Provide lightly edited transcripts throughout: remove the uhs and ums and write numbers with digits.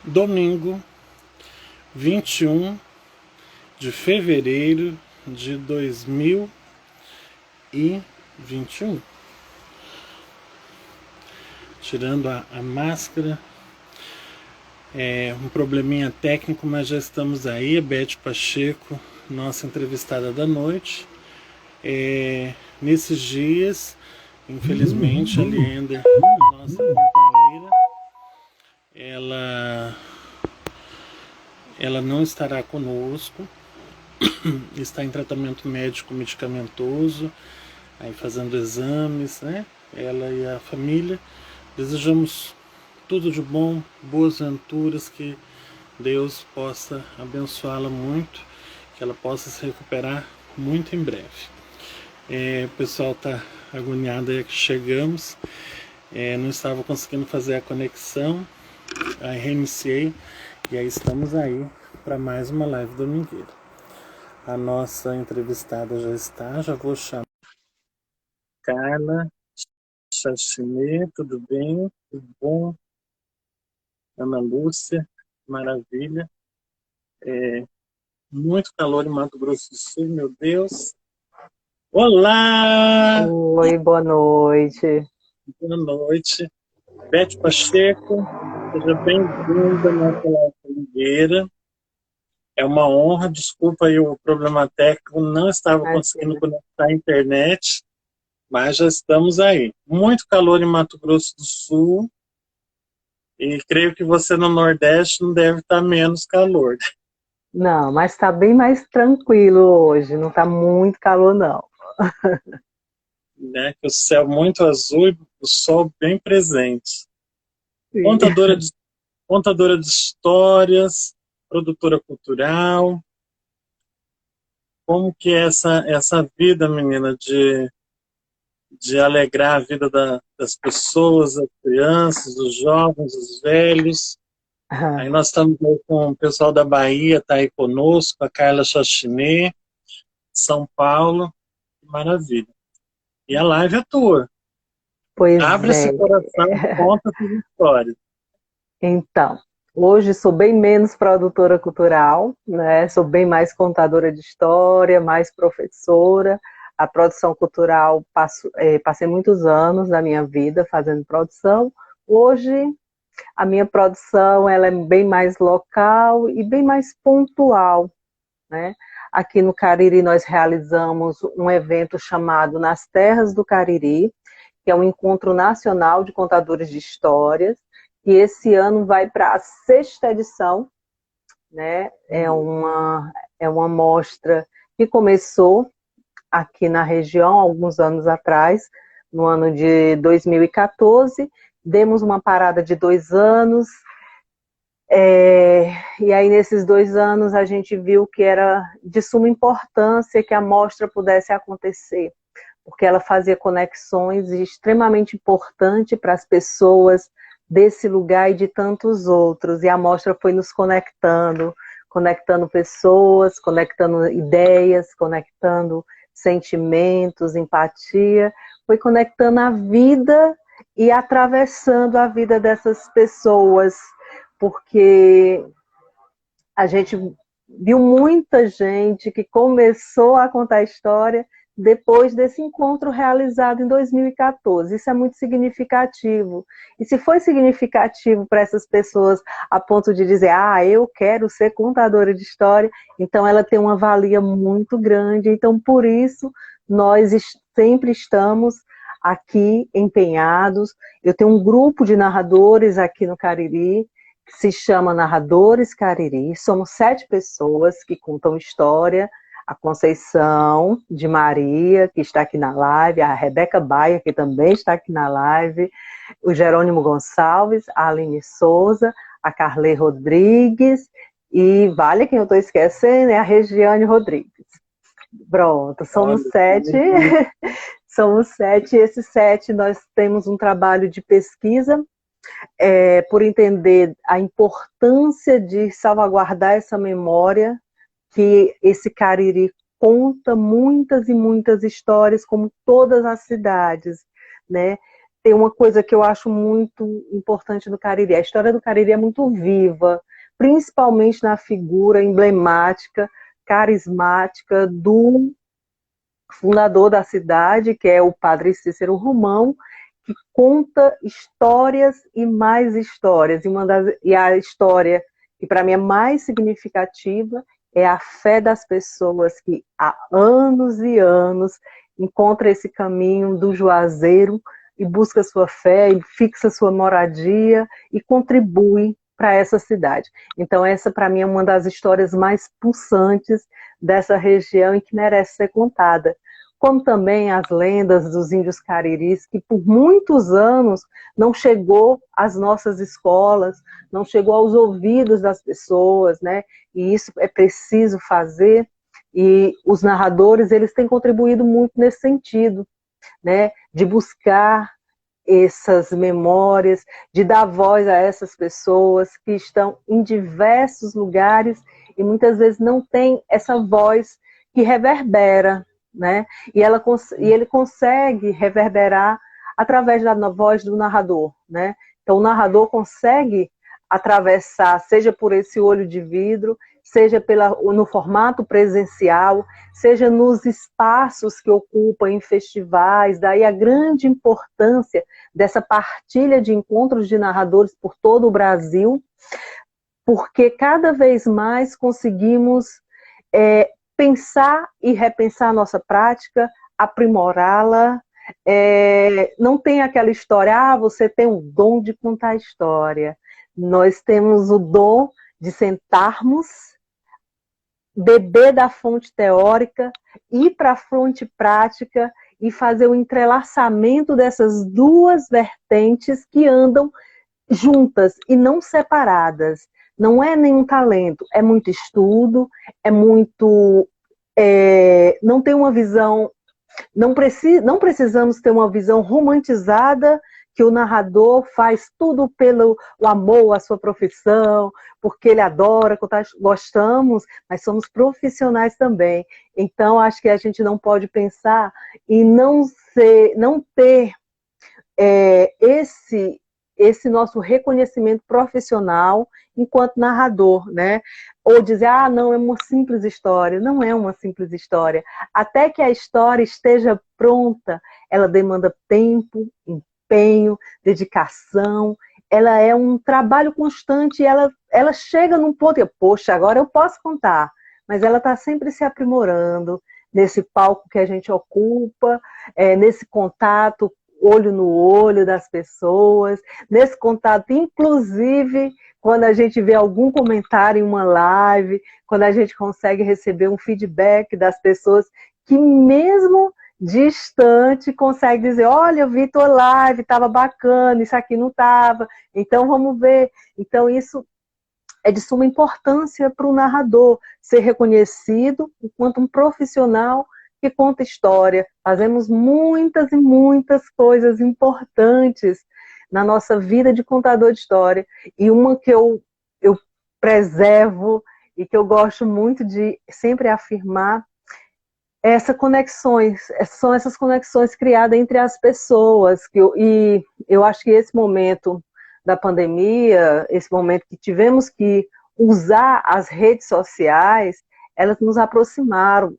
Domingo, 21 de fevereiro de 2021. Tirando a máscara, um probleminha técnico, mas já estamos aí. A Beth Pacheco, nossa entrevistada da noite. Nesses dias, infelizmente, a Leander, nossa companheira, ela não estará conosco, está em tratamento médico medicamentoso, aí fazendo exames, né? Ela e a família. Desejamos tudo de bom, boas venturas, que Deus possa abençoá-la muito, que ela possa se recuperar muito em breve. O pessoal está agoniado aí que chegamos, não estava conseguindo fazer a conexão, aí reiniciei e aí estamos aí para mais uma live domingueira. A nossa entrevistada já está, já vou chamar. Carla Chachimê, tudo bem? Tudo bom? Ana Lúcia, maravilha. Muito calor em Mato Grosso do Sul, meu Deus. Olá! Oi, boa noite. Boa noite. Beth Pacheco, seja bem-vinda na nossa fogueira. É uma honra, desculpa aí o problema técnico, não estava conseguindo Imagina. conectar a internet, mas já estamos aí. Muito calor em Mato Grosso do Sul, e creio que você no Nordeste não deve estar menos calor, Não, mas está bem mais tranquilo hoje, não está muito calor, não. né? Que o céu muito azul e o sol bem presente. Sim. Contadora de histórias, produtora cultural. Como que é essa vida, menina, de alegrar a vida das pessoas, das crianças, dos jovens, dos velhos. Aí nós estamos aí com o pessoal da Bahia, está aí conosco, a Carla Chachimê, São Paulo, maravilha. E a live é tua. Pois Abre esse é. coração e conta suas histórias. Então, hoje sou bem menos produtora cultural, né? Sou bem mais contadora de história, mais professora. A produção cultural, passei muitos anos da minha vida fazendo produção. Hoje, a minha produção ela é bem mais local e bem mais pontual, né? Aqui no Cariri nós realizamos um evento chamado Nas Terras do Cariri, que é um encontro nacional de contadores de histórias, e esse ano vai para a sexta edição, né? É uma mostra que começou aqui na região alguns anos atrás, no ano de 2014, demos uma parada de 2 anos, e aí, nesses 2 anos, a gente viu que era de suma importância que a mostra pudesse acontecer, porque ela fazia conexões extremamente importantes para as pessoas desse lugar e de tantos outros. E a mostra foi nos conectando pessoas, conectando ideias, conectando sentimentos, empatia, foi conectando a vida e atravessando a vida dessas pessoas, porque a gente viu muita gente que começou a contar a história depois desse encontro realizado em 2014. Isso é muito significativo. E se foi significativo para essas pessoas a ponto de dizer, eu quero ser contadora de história, então ela tem uma valia muito grande. Então, por isso, nós sempre estamos aqui empenhados. Eu tenho um grupo de narradores aqui no Cariri, que se chama Narradores Cariri. Somos 7 pessoas que contam história. A Conceição de Maria, que está aqui na live, a Rebeca Baia, que também está aqui na live, o Jerônimo Gonçalves, a Aline Souza, a Carlê Rodrigues, e vale quem eu estou esquecendo, é a Regiane Rodrigues. Pronto, somos Olha, 7. Somos 7, e esses 7 nós temos um trabalho de pesquisa, por entender a importância de salvaguardar essa memória, que esse Cariri conta muitas e muitas histórias, como todas as cidades, né? tem uma coisa que eu acho muito importante do Cariri. A história do Cariri é muito viva, principalmente na figura emblemática, carismática do fundador da cidade, que é o padre Cícero Romão, que conta histórias e mais histórias. E a história que para mim é mais significativa é a fé das pessoas que há anos e anos encontra esse caminho do Juazeiro e busca sua fé e fixa sua moradia e contribui para essa cidade. Então essa para mim é uma das histórias mais pulsantes dessa região e que merece ser contada. Como também as lendas dos índios cariris, que por muitos anos não chegou às nossas escolas, não chegou aos ouvidos das pessoas, né? E isso é preciso fazer, e os narradores, eles têm contribuído muito nesse sentido, né? De buscar essas memórias, de dar voz a essas pessoas que estão em diversos lugares e muitas vezes não tem essa voz que reverbera, né? E ele consegue reverberar através da voz do narrador, né? Então o narrador consegue atravessar, seja por esse olho de vidro, seja no formato presencial, seja nos espaços que ocupa em festivais, daí a grande importância dessa partilha de encontros de narradores por todo o Brasil, porque cada vez mais conseguimos pensar e repensar a nossa prática, aprimorá-la. Não tem aquela história, você tem o dom de contar história. Nós temos o dom de sentarmos, beber da fonte teórica, ir para a fonte prática e fazer o entrelaçamento dessas duas vertentes que andam juntas e não separadas. Não é nenhum talento, é muito estudo, é muito... não tem uma visão... Não precisamos ter uma visão romantizada que o narrador faz tudo pelo o amor à sua profissão, porque ele adora, gostamos, mas somos profissionais também. Então, acho que a gente não pode pensar em não ter esse nosso reconhecimento profissional enquanto narrador, né? Ou dizer, não, é uma simples história. Não é uma simples história. Até que a história esteja pronta, ela demanda tempo, empenho, dedicação, ela é um trabalho constante, ela chega num ponto, poxa, agora eu posso contar, mas ela está sempre se aprimorando nesse palco que a gente ocupa, nesse contato olho no olho das pessoas, nesse contato, inclusive, quando a gente vê algum comentário em uma live, quando a gente consegue receber um feedback das pessoas que mesmo distante consegue dizer, olha, eu vi tua live, estava bacana, isso aqui não estava, então vamos ver. Então isso é de suma importância para o narrador ser reconhecido enquanto um profissional que conta história. Fazemos muitas e muitas coisas importantes na nossa vida de contador de história. E uma que eu preservo e que eu gosto muito de sempre afirmar são essas conexões criadas entre as pessoas. E eu acho que esse momento da pandemia, esse momento que tivemos que usar as redes sociais, elas nos aproximaram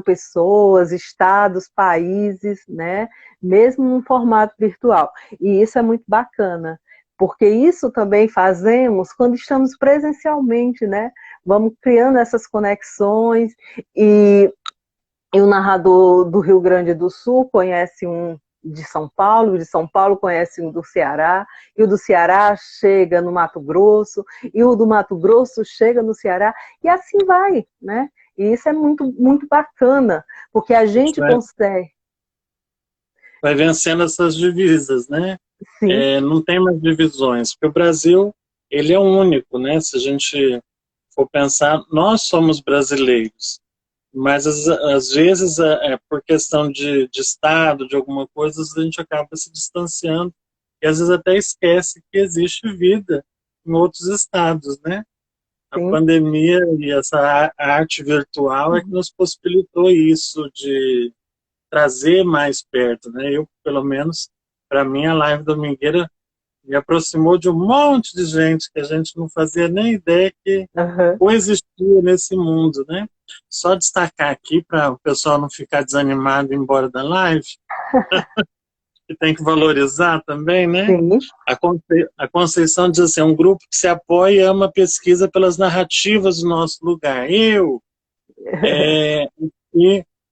pessoas, estados, países, né? Mesmo num formato virtual. E isso é muito bacana, porque isso também fazemos quando estamos presencialmente, né? Vamos criando essas conexões e o narrador do Rio Grande do Sul conhece um de São Paulo conhece um do Ceará, e o do Ceará chega no Mato Grosso, e o do Mato Grosso chega no Ceará, e assim vai, né? E isso é muito, muito bacana, porque a gente consegue... Vai vencendo essas divisas, né? Sim. Não tem mais divisões, porque o Brasil, ele é único, né? Se a gente for pensar, nós somos brasileiros, mas às vezes por questão de Estado, de alguma coisa, a gente acaba se distanciando e às vezes até esquece que existe vida em outros estados, né? Sim. A pandemia e essa arte virtual é que nos possibilitou isso, de trazer mais perto, né? Eu, pelo menos, para mim, a live domingueira me aproximou de um monte de gente que a gente não fazia nem ideia que Aham. coexistia nesse mundo, né? Só destacar aqui, para o pessoal não ficar desanimado e ir embora da live, que tem que valorizar também, né? Sim. A Conceição diz assim, é um grupo que se apoia e ama a pesquisa pelas narrativas do nosso lugar. E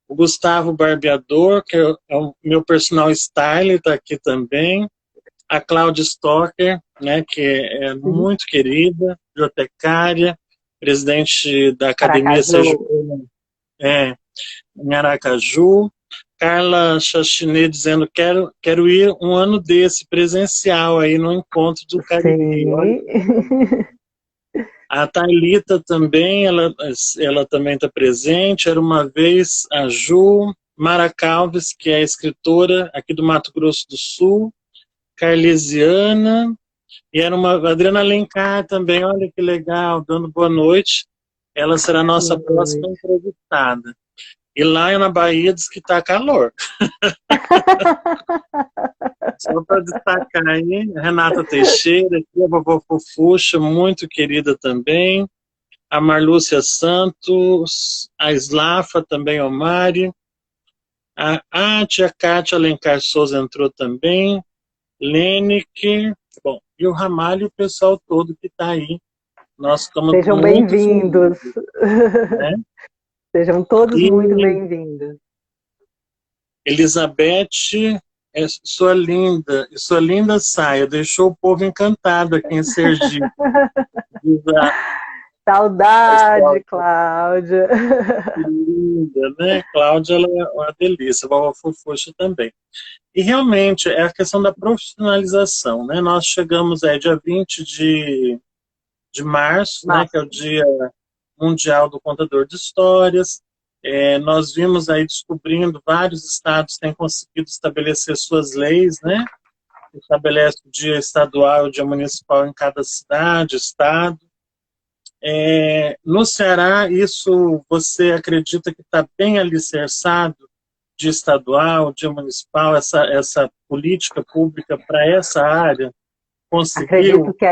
o Gustavo Barbeador, que é o meu personal style, está aqui também. A Cláudia Stocker, né, que é Sim. muito querida, bibliotecária, presidente da Academia Aracaju. Sergipana, em Aracaju. Carla Chachinet dizendo quero ir um ano desse, presencial, aí no encontro do Cariri. Olha, Sim. a Thalita também, ela também está presente. Era uma vez a Ju, Mara Calves, que é escritora aqui do Mato Grosso do Sul, Carlesiana, e era uma Adriana Alencar também, olha que legal, dando boa noite. Ela será a nossa Boa próxima noite. entrevistada. E lá na Bahia diz que está calor. Só para destacar aí, Renata Teixeira, aqui, a vovó Fofuxa, muito querida também. A Marlúcia Santos, a Slafa também, o Mari. A tia Cátia Alencar Souza entrou também. Lenick, bom, e o Ramalho e o pessoal todo que está aí. Nós estamos Sejam muito bem-vindos. felizes, né? Sejam todos muito E bem-vindos. Elizabeth, sua linda saia, deixou o povo encantado aqui em Sergipe. Diz a Saudade, Cláudia, Cláudia. que linda, né? Cláudia, ela é uma delícia, a vovó Fofuxa também. E realmente é a questão da profissionalização, né? Nós chegamos aí dia 20 de março, né, que é o Massa. Dia Mundial do Contador de Histórias. Nós vimos aí descobrindo vários estados têm conseguido estabelecer suas leis, né? Estabelece o dia estadual e o dia municipal em cada cidade, estado. No Ceará, isso você acredita que está bem alicerçado, dia estadual, dia municipal, essa política pública para essa área? Acredito Conseguiu? que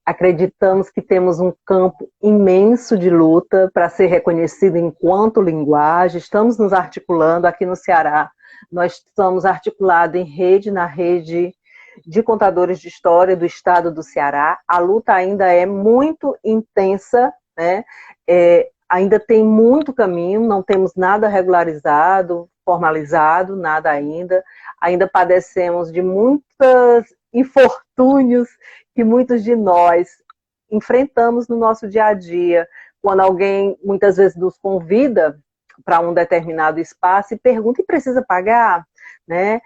acreditamos que temos um campo imenso de luta para ser reconhecido enquanto linguagem. Estamos nos articulando aqui no Ceará. Nós estamos articulados na rede de contadores de história do estado do Ceará. A luta ainda é muito intensa, né? Ainda tem muito caminho, não temos nada regularizado, formalizado, nada ainda. Ainda padecemos de muitas infortúnios que muitos de nós enfrentamos no nosso dia a dia, quando alguém muitas vezes nos convida para um determinado espaço e pergunta, e precisa pagar? Né?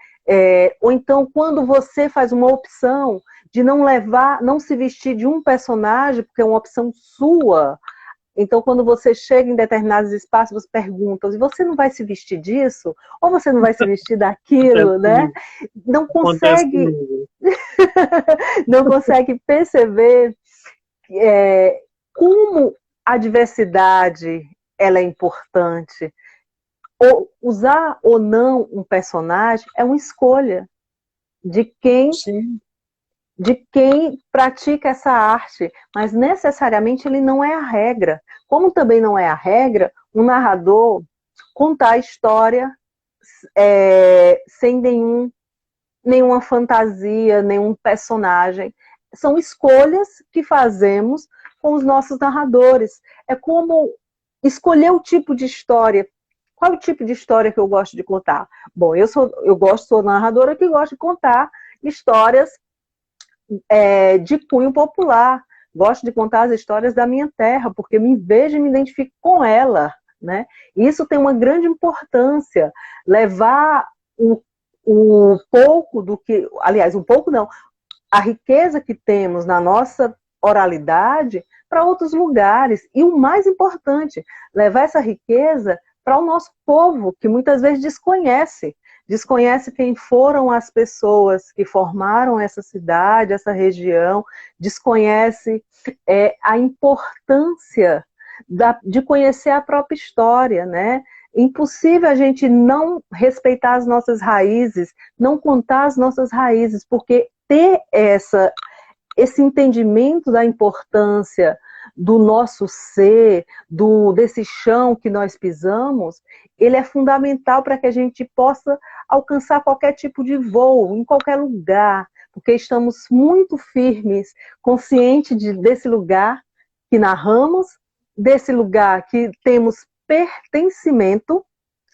Ou então, quando você faz uma opção de não se vestir de um personagem, porque é uma opção sua. Então, quando você chega em determinados espaços, você pergunta, e você não vai se vestir disso? Ou você não vai se vestir Acontece daquilo, né? comigo. Não Acontece consegue, comigo. não consegue perceber como a diversidade ela é importante. Usar ou não um personagem é uma escolha de quem Sim. pratica essa arte, mas necessariamente ele não é a regra. Como também não é a regra um narrador contar a história sem nenhuma fantasia, nenhum personagem. São escolhas que fazemos com os nossos narradores. É como escolher o tipo de história. Qual é o tipo de história que eu gosto de contar? Bom, sou narradora que gosto de contar histórias de cunho popular. Gosto de contar as histórias da minha terra, porque me vejo e me identifico com ela. Né? Isso tem uma grande importância. Levar o pouco do que... Aliás, um pouco não. A riqueza que temos na nossa oralidade para outros lugares. E o mais importante, levar essa riqueza para o nosso povo, que muitas vezes desconhece quem foram as pessoas que formaram essa cidade, essa região, desconhece a importância de conhecer a própria história, né? Impossível a gente não respeitar as nossas raízes, não contar as nossas raízes, porque ter esse entendimento da importância do nosso ser, desse chão que nós pisamos, ele é fundamental para que a gente possa alcançar qualquer tipo de voo, em qualquer lugar, porque estamos muito firmes, conscientes desse lugar que narramos, desse lugar que temos pertencimento,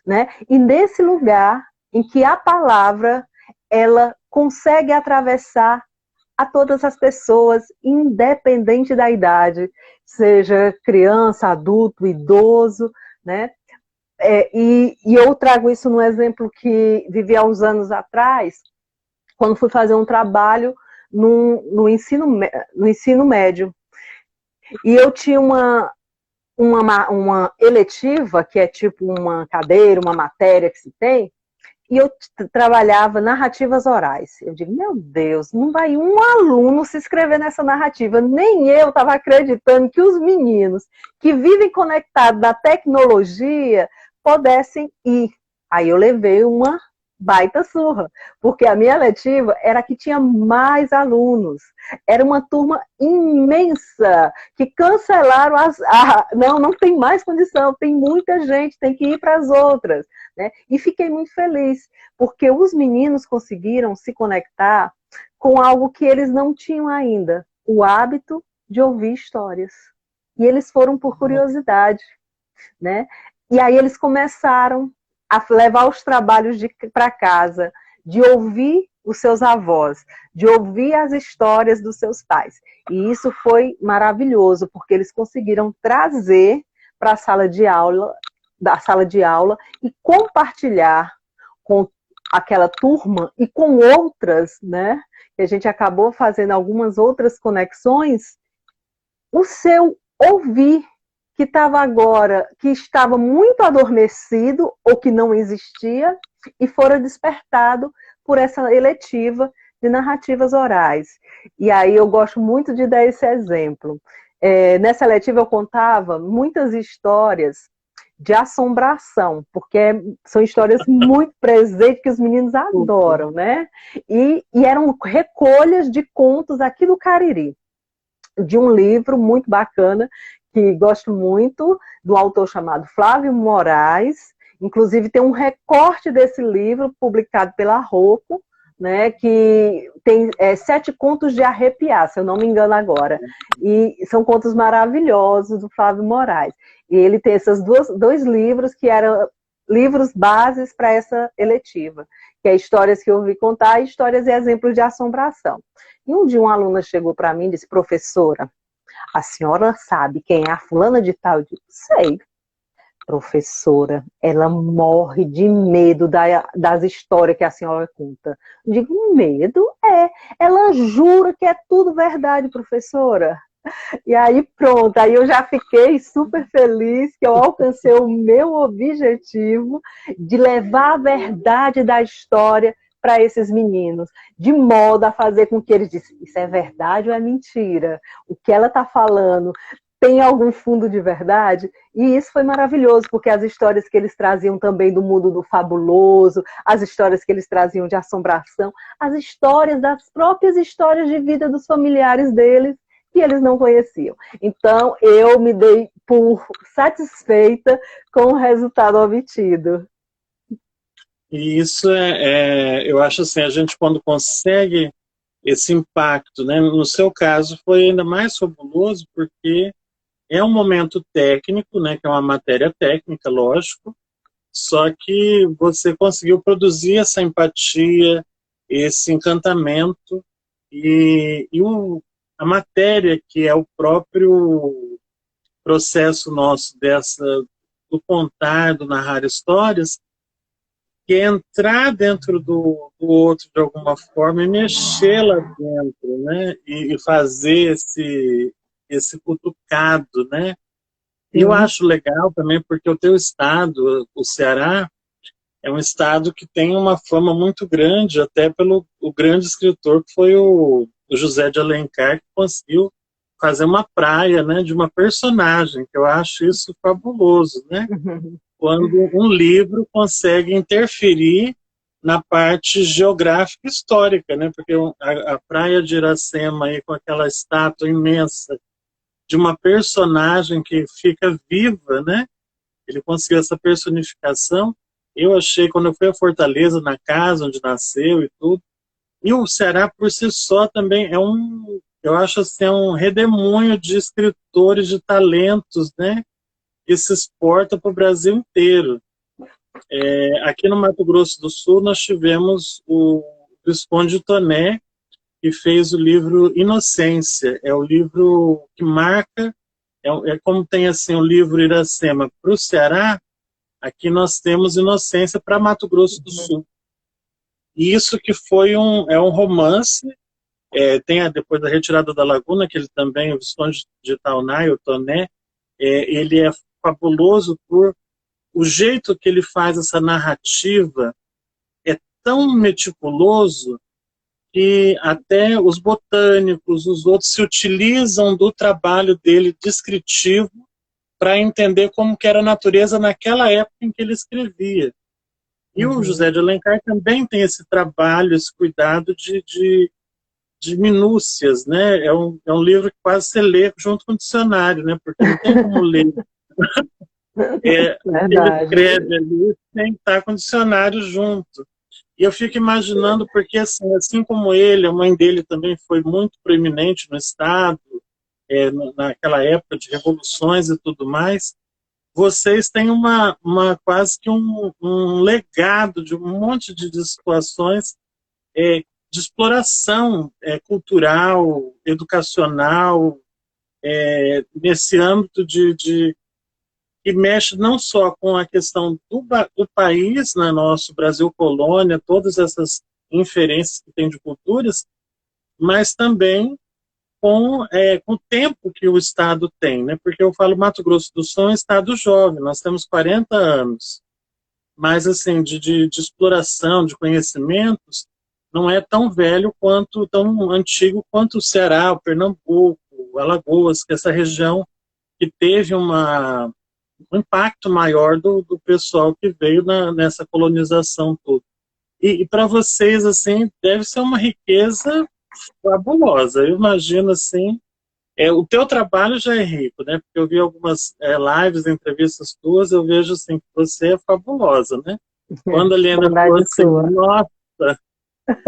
né? E nesse lugar em que a palavra, ela consegue atravessar a todas as pessoas, independente da idade, seja criança, adulto, idoso, né? E eu trago isso num exemplo que vivi há uns anos atrás, quando fui fazer um trabalho no ensino médio. E eu tinha uma eletiva, que é tipo uma cadeira, uma matéria que se tem, e eu trabalhava narrativas orais. Eu digo, meu Deus, não vai um aluno se inscrever nessa narrativa. Nem eu estava acreditando que os meninos que vivem conectados da tecnologia pudessem ir. Aí eu levei uma baita surra, porque a minha letiva era a que tinha mais alunos. Era uma turma imensa, que cancelaram não tem mais condição, tem muita gente, tem que ir para as outras. Né? E fiquei muito feliz, porque os meninos conseguiram se conectar com algo que eles não tinham ainda, o hábito de ouvir histórias. E eles foram por curiosidade. Né? E aí eles começaram a levar os trabalhos para casa, de ouvir os seus avós, de ouvir as histórias dos seus pais. E isso foi maravilhoso, porque eles conseguiram trazer para a sala de aula, da sala de aula, e compartilhar com aquela turma e com outras, né? Que a gente acabou fazendo algumas outras conexões, o seu ouvir, que estava agora, que estava muito adormecido ou que não existia, e fora despertado por essa eletiva de narrativas orais. E aí eu gosto muito de dar esse exemplo. Nessa eletiva eu contava muitas histórias de assombração, porque são histórias muito presentes que os meninos adoram, né? E eram recolhas de contos aqui do Cariri, de um livro muito bacana, que gosto muito, do autor chamado Flávio Moraes. Inclusive tem um recorte desse livro publicado pela Rocco, né, que tem 7 contos de arrepiar, se eu não me engano agora. E são contos maravilhosos do Flávio Moraes. E ele tem esses dois livros que eram livros bases para essa eletiva, que é Histórias que eu ouvi contar e Histórias e Exemplos de Assombração. E um dia uma aluna chegou para mim e disse, professora, a senhora sabe quem é a fulana de tal? Eu digo, sei. Professora, ela morre de medo das histórias que a senhora conta. Eu digo, medo? Ela jura que é tudo verdade, professora. E aí pronto, aí eu já fiquei super feliz que eu alcancei o meu objetivo de levar a verdade da história para esses meninos, de modo a fazer com que eles dissem, isso é verdade ou é mentira? O que ela está falando tem algum fundo de verdade? E isso foi maravilhoso, porque as histórias que eles traziam também do mundo do fabuloso, as histórias que eles traziam de assombração, as histórias das próprias histórias de vida dos familiares deles, que eles não conheciam. Então, eu me dei por satisfeita com o resultado obtido. E isso eu acho assim, a gente quando consegue esse impacto, né? No seu caso foi ainda mais fabuloso, porque é um momento técnico, né? Que é uma matéria técnica, lógico, só que você conseguiu produzir essa empatia, esse encantamento, e a matéria, que é o próprio processo nosso do contar, do narrar histórias, que é entrar dentro do outro de alguma forma e mexer lá dentro, né? E fazer esse cutucado, né? E eu acho legal também porque o teu estado, o Ceará, é um estado que tem uma fama muito grande, até pelo o grande escritor que foi o José de Alencar, que conseguiu fazer uma praia, né, de uma personagem, que eu acho isso fabuloso, né? quando um livro consegue interferir na parte geográfica histórica, né? Porque a praia de Iracema aí com aquela estátua imensa de uma personagem que fica viva, né? Ele conseguiu essa personificação. Eu achei, quando eu fui a Fortaleza, na casa onde nasceu e tudo, e o Ceará por si só também eu acho assim, é um redemoinho de escritores, de talentos, né? Que se exporta para o Brasil inteiro. Aqui no Mato Grosso do Sul nós tivemos o Visconde Toné, que fez o livro Inocência. É o livro que marca, é como tem assim o livro Iracema para o Ceará, aqui nós temos Inocência para Mato Grosso do Sul. E isso que é um romance, depois da Retirada da Laguna, que ele também, o Visconde de Itaunay, o Toné, ele é fabuloso por o jeito que ele faz essa narrativa é tão meticuloso que até os botânicos, os outros, se utilizam do trabalho dele descritivo para entender como que era a natureza naquela época em que ele escrevia. E o José de Alencar também tem esse trabalho, esse cuidado de minúcias, né? É um livro que quase você lê junto com o dicionário, né? Porque não tem como ler. Ele Verdade. escreve ali sem estar com o dicionário junto. E eu fico imaginando, porque assim como ele, a mãe dele também foi muito proeminente no Estado, naquela época de revoluções e tudo mais, vocês têm quase que um legado de um monte de situações de exploração cultural, educacional, nesse âmbito que mexe não só com a questão do país, né, nosso Brasil colônia, todas essas inferências que tem de culturas, mas também com o tempo que o Estado tem, né? Porque eu falo Mato Grosso do Sul é um Estado jovem, nós temos 40 anos, mas assim, de exploração, de conhecimentos, não é tão velho quanto, tão antigo quanto o Ceará, o Pernambuco, o Alagoas, que é essa região que teve um impacto maior do pessoal que veio nessa colonização toda. E para vocês, assim, deve ser uma riqueza fabulosa. Eu imagino, assim, o teu trabalho já é rico, né? Porque eu vi algumas lives, entrevistas tuas, eu vejo, assim, que você é fabulosa, né? Quando a Helena falou Bondade assim, sua. nossa,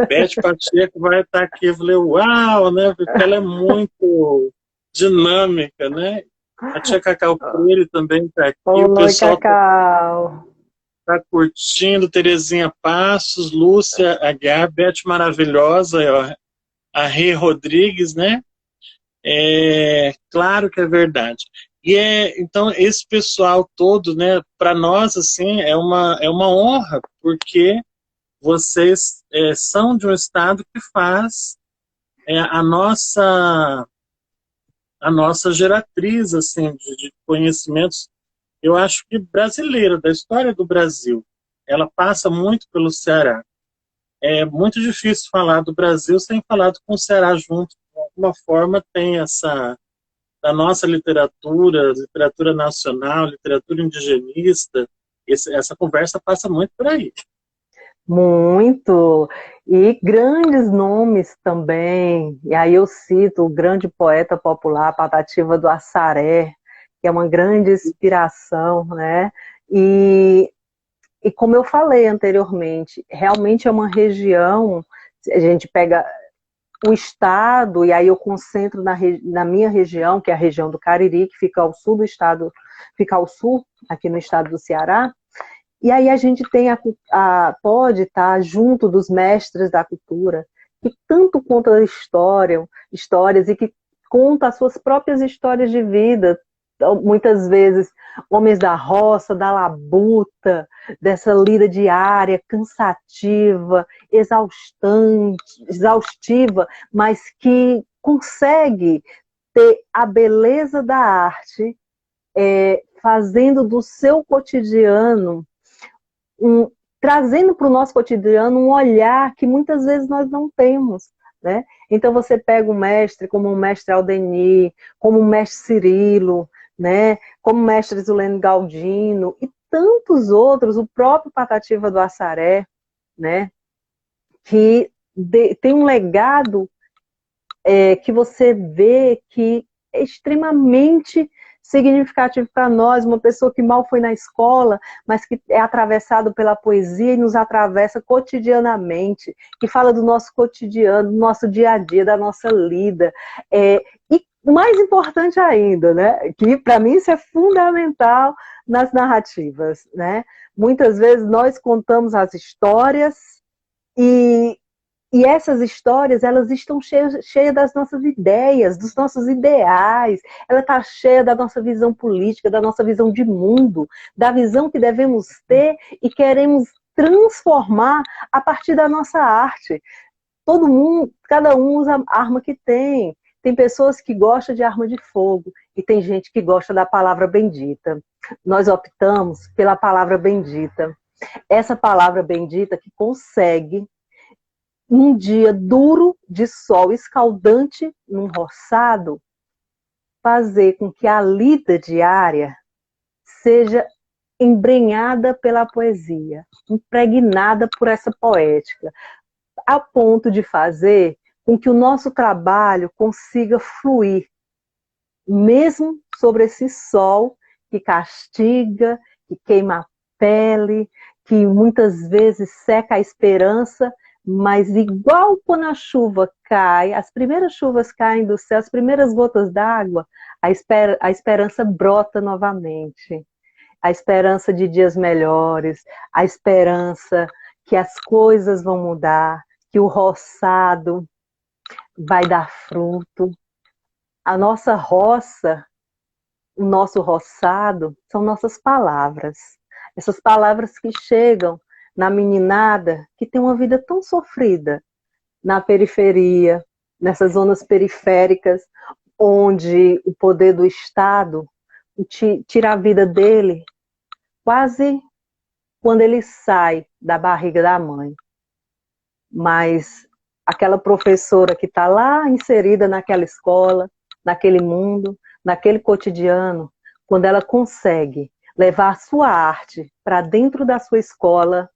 Beth Pacheco vai estar aqui, eu falei, uau, né? Porque ela é muito dinâmica, né? A tia Cacau Freire também está aqui, o Oi, pessoal Cacau. tá curtindo, Terezinha Passos, Lúcia Aguiar, Beth Maravilhosa, ó, a Rê Rodrigues, né? Claro que é verdade. Então, esse pessoal todo, né, para nós, assim, é uma honra, porque vocês são de um estado que faz a nossa geratriz, assim, de conhecimentos, eu acho que brasileira, da história do Brasil. Ela passa muito pelo Ceará. É muito difícil falar do Brasil sem falar com o Ceará junto. De alguma forma tem da nossa literatura, literatura nacional, literatura indigenista, essa conversa passa muito por aí. Muito. E grandes nomes também. E aí eu cito o grande poeta popular Patativa do Assaré, que é uma grande inspiração, né? E como eu falei anteriormente, realmente é uma região, a gente pega o estado, e aí eu concentro na minha região, que é a região do Cariri, que fica ao sul do estado, fica ao sul, aqui no estado do Ceará, e aí a gente pode estar junto dos mestres da cultura, que tanto contam histórias e que contam as suas próprias histórias de vida, muitas vezes homens da roça, da labuta, dessa lida diária, cansativa, exaustiva, mas que consegue ter a beleza da arte, fazendo do seu cotidiano, trazendo para o nosso cotidiano um olhar que muitas vezes nós não temos. Né? Então você pega um mestre como o mestre Aldenir, como o mestre Cirilo, né? Como o mestre Zulene Galdino, e tantos outros, o próprio Patativa do Assaré, né, que tem um legado que você vê que é extremamente significativo para nós, uma pessoa que mal foi na escola, mas que é atravessado pela poesia e nos atravessa cotidianamente, que fala do nosso cotidiano, do nosso dia a dia, da nossa lida. E mais importante ainda, né, que para mim isso é fundamental nas narrativas, né? Muitas vezes nós contamos as histórias e essas histórias, elas estão cheias das nossas ideias, dos nossos ideais, ela está cheia da nossa visão política, da nossa visão de mundo, da visão que devemos ter e queremos transformar a partir da nossa arte. Todo mundo, cada um usa a arma que tem. Tem pessoas que gostam de arma de fogo e tem gente que gosta da palavra bendita. Nós optamos pela palavra bendita. Essa palavra bendita que consegue, num dia duro de sol escaldante, num roçado, fazer com que a lida diária seja embrenhada pela poesia, impregnada por essa poética, a ponto de fazer com que o nosso trabalho consiga fluir, mesmo sobre esse sol que castiga, que queima a pele, que muitas vezes seca a esperança, mas igual quando a chuva cai, as primeiras chuvas caem do céu, as primeiras gotas d'água, a esperança brota novamente. A esperança de dias melhores, a esperança que as coisas vão mudar, que o roçado vai dar fruto. A nossa roça, o nosso roçado, são nossas palavras. Essas palavras que chegam na meninada que tem uma vida tão sofrida na periferia, nessas zonas periféricas, onde o poder do Estado tira a vida dele quase quando ele sai da barriga da mãe. Mas aquela professora que está lá inserida naquela escola, naquele mundo, naquele cotidiano, quando ela consegue levar a sua arte para dentro da sua escola,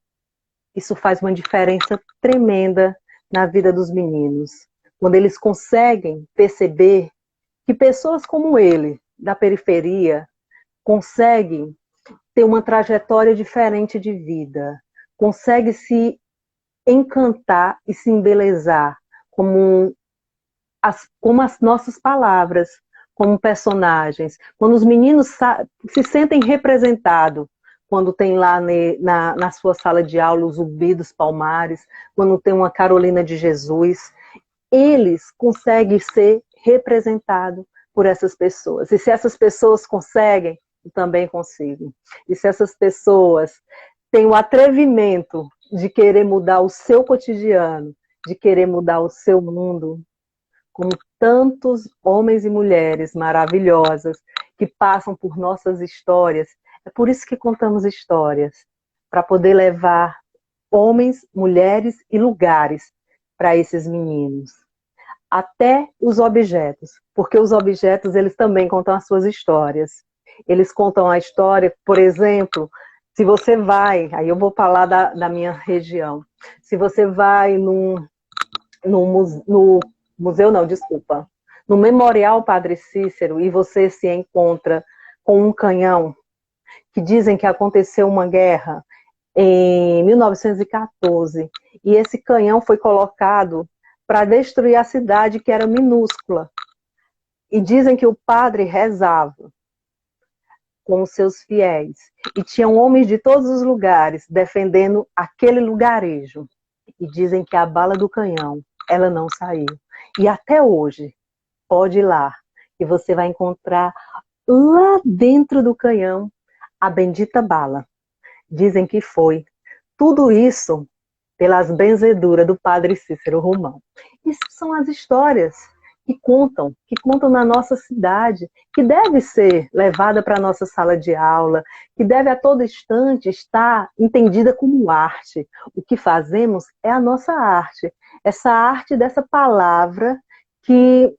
isso faz uma diferença tremenda na vida dos meninos. Quando eles conseguem perceber que pessoas como ele, da periferia, conseguem ter uma trajetória diferente de vida, conseguem se encantar e se embelezar como as nossas palavras, como personagens. Quando os meninos se sentem representados, quando tem lá na sua sala de aula o Zumbi dos Palmares, quando tem uma Carolina de Jesus, eles conseguem ser representados por essas pessoas. E se essas pessoas conseguem, eu também consigo. E se essas pessoas têm o atrevimento de querer mudar o seu cotidiano, de querer mudar o seu mundo, como tantos homens e mulheres maravilhosas que passam por nossas histórias. É por isso que contamos histórias, para poder levar homens, mulheres e lugares para esses meninos. Até os objetos, porque os objetos eles também contam as suas histórias. Eles contam a história, por exemplo, se você vai, aí eu vou falar da minha região, se você vai no museu não, desculpa, no Memorial Padre Cícero e você se encontra com um canhão que dizem que aconteceu uma guerra em 1914 e esse canhão foi colocado para destruir a cidade que era minúscula e dizem que o padre rezava com os seus fiéis e tinham homens de todos os lugares defendendo aquele lugarejo e dizem que a bala do canhão ela não saiu. E até hoje, pode ir lá, e você vai encontrar lá dentro do canhão a bendita bala. Dizem que foi. Tudo isso pelas benzeduras do Padre Cícero Romão. Isso são as histórias que contam na nossa cidade, que deve ser levada para a nossa sala de aula, que deve a todo instante estar entendida como arte. O que fazemos é a nossa arte, essa arte dessa palavra que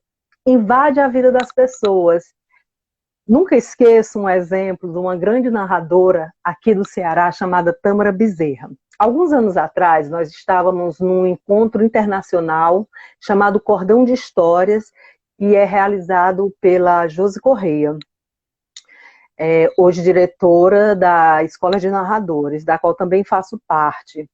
invade a vida das pessoas. Nunca esqueço um exemplo de uma grande narradora aqui do Ceará chamada Tâmara Bezerra. Alguns anos atrás, nós estávamos num encontro internacional chamado Cordão de Histórias, que é realizado pela Josi Correia, hoje diretora da Escola de Narradores, da qual também faço parte.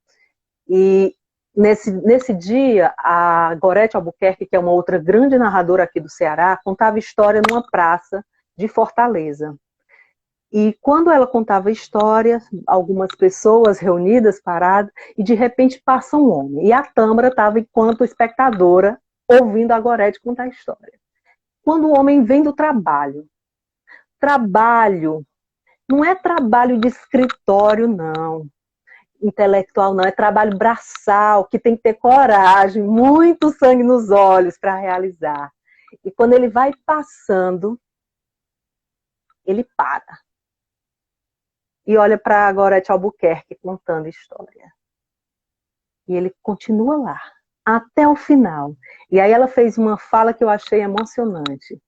E nesse dia, a Gorete Albuquerque, que é uma outra grande narradora aqui do Ceará, contava história numa praça de Fortaleza. E quando ela contava história, algumas pessoas reunidas, paradas, e de repente passa um homem. E a Tâmara estava, enquanto espectadora, ouvindo a Gorete contar a história. Quando o homem vem do trabalho não é trabalho de escritório, não, intelectual, não, é trabalho braçal, que tem que ter coragem, muito sangue nos olhos para realizar. E quando ele vai passando, ele para. E olha para a Gorete Albuquerque contando história. E ele continua lá, até o final. E aí ela fez uma fala que eu achei emocionante.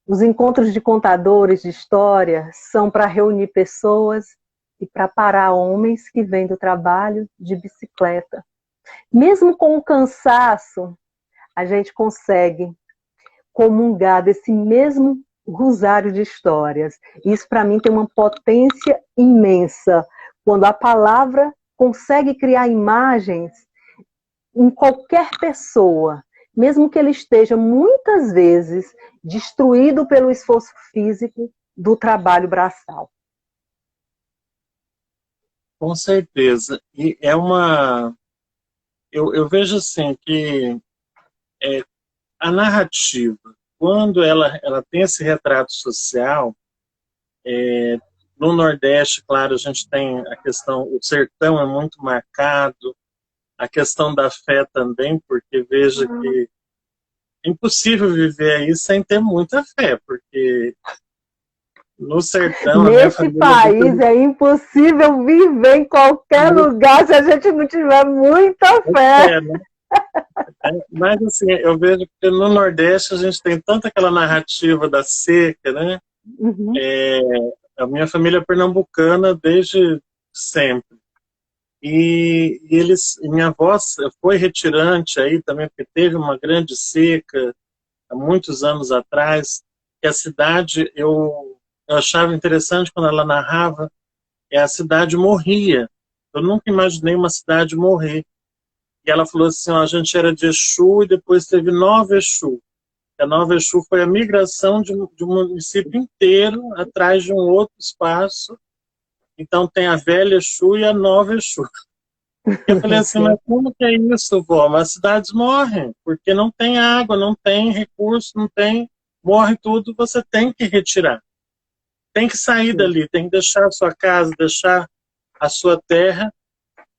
Os encontros de contadores de história são para reunir pessoas e para parar homens que vêm do trabalho de bicicleta. Mesmo com o cansaço, a gente consegue comungar desse mesmo rosário de histórias. Isso, para mim, tem uma potência imensa. Quando a palavra consegue criar imagens em qualquer pessoa, mesmo que ele esteja, muitas vezes, destruído pelo esforço físico do trabalho braçal. Com certeza. E é uma... Eu vejo assim que a narrativa, quando ela tem esse retrato social, no Nordeste, claro, a gente tem a questão, o sertão é muito marcado, a questão da fé também, porque veja que é impossível viver aí sem ter muita fé, porque no sertão, a minha Nesse família... país é impossível viver em qualquer lugar se a gente não tiver muita fé. Né? Mas assim, eu vejo que no Nordeste a gente tem tanto aquela narrativa da seca, né? Uhum. A minha família é pernambucana desde sempre. E minha avó foi retirante aí também, porque teve uma grande seca há muitos anos atrás, que a cidade, eu achava interessante quando ela narrava, a cidade morria. Eu nunca imaginei uma cidade morrer. E ela falou assim, ó, a gente era de Exu e depois teve Nova Exu. A Nova Exu foi a migração de um município inteiro atrás de um outro espaço. Então tem a velha Exu e a nova Exu. Eu falei assim, mas como que é isso, vó? Mas as cidades morrem, porque não tem água, não tem recurso, não tem... Morre tudo, você tem que retirar. Tem que sair dali, tem que deixar a sua casa, deixar a sua terra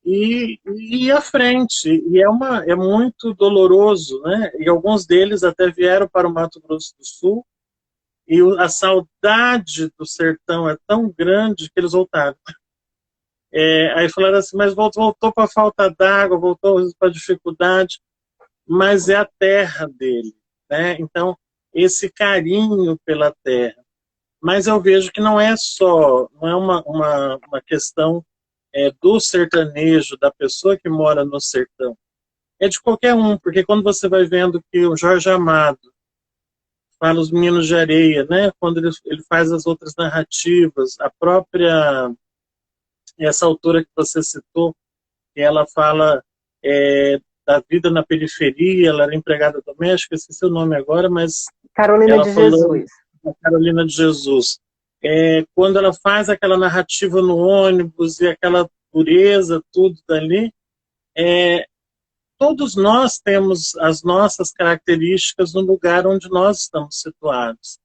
e ir à frente. E é muito doloroso, né? E alguns deles até vieram para o Mato Grosso do Sul e a saudade do sertão é tão grande que eles voltaram. Aí falaram assim, mas voltou para a falta d'água, voltou para a dificuldade, mas é a terra dele, né? Então, esse carinho pela terra. Mas eu vejo que não é só, não é uma questão do sertanejo, da pessoa que mora no sertão. É de qualquer um, porque quando você vai vendo que o Jorge Amado fala Os Meninos de Areia, né? Quando ele faz as outras narrativas, a própria, essa autora que você citou, que ela fala da vida na periferia, ela era empregada doméstica, esqueci o nome agora, mas Carolina ela de falou, Jesus. a Carolina de Jesus. Quando ela faz aquela narrativa no ônibus e aquela pureza, tudo dali, todos nós temos as nossas características no lugar onde nós estamos situados.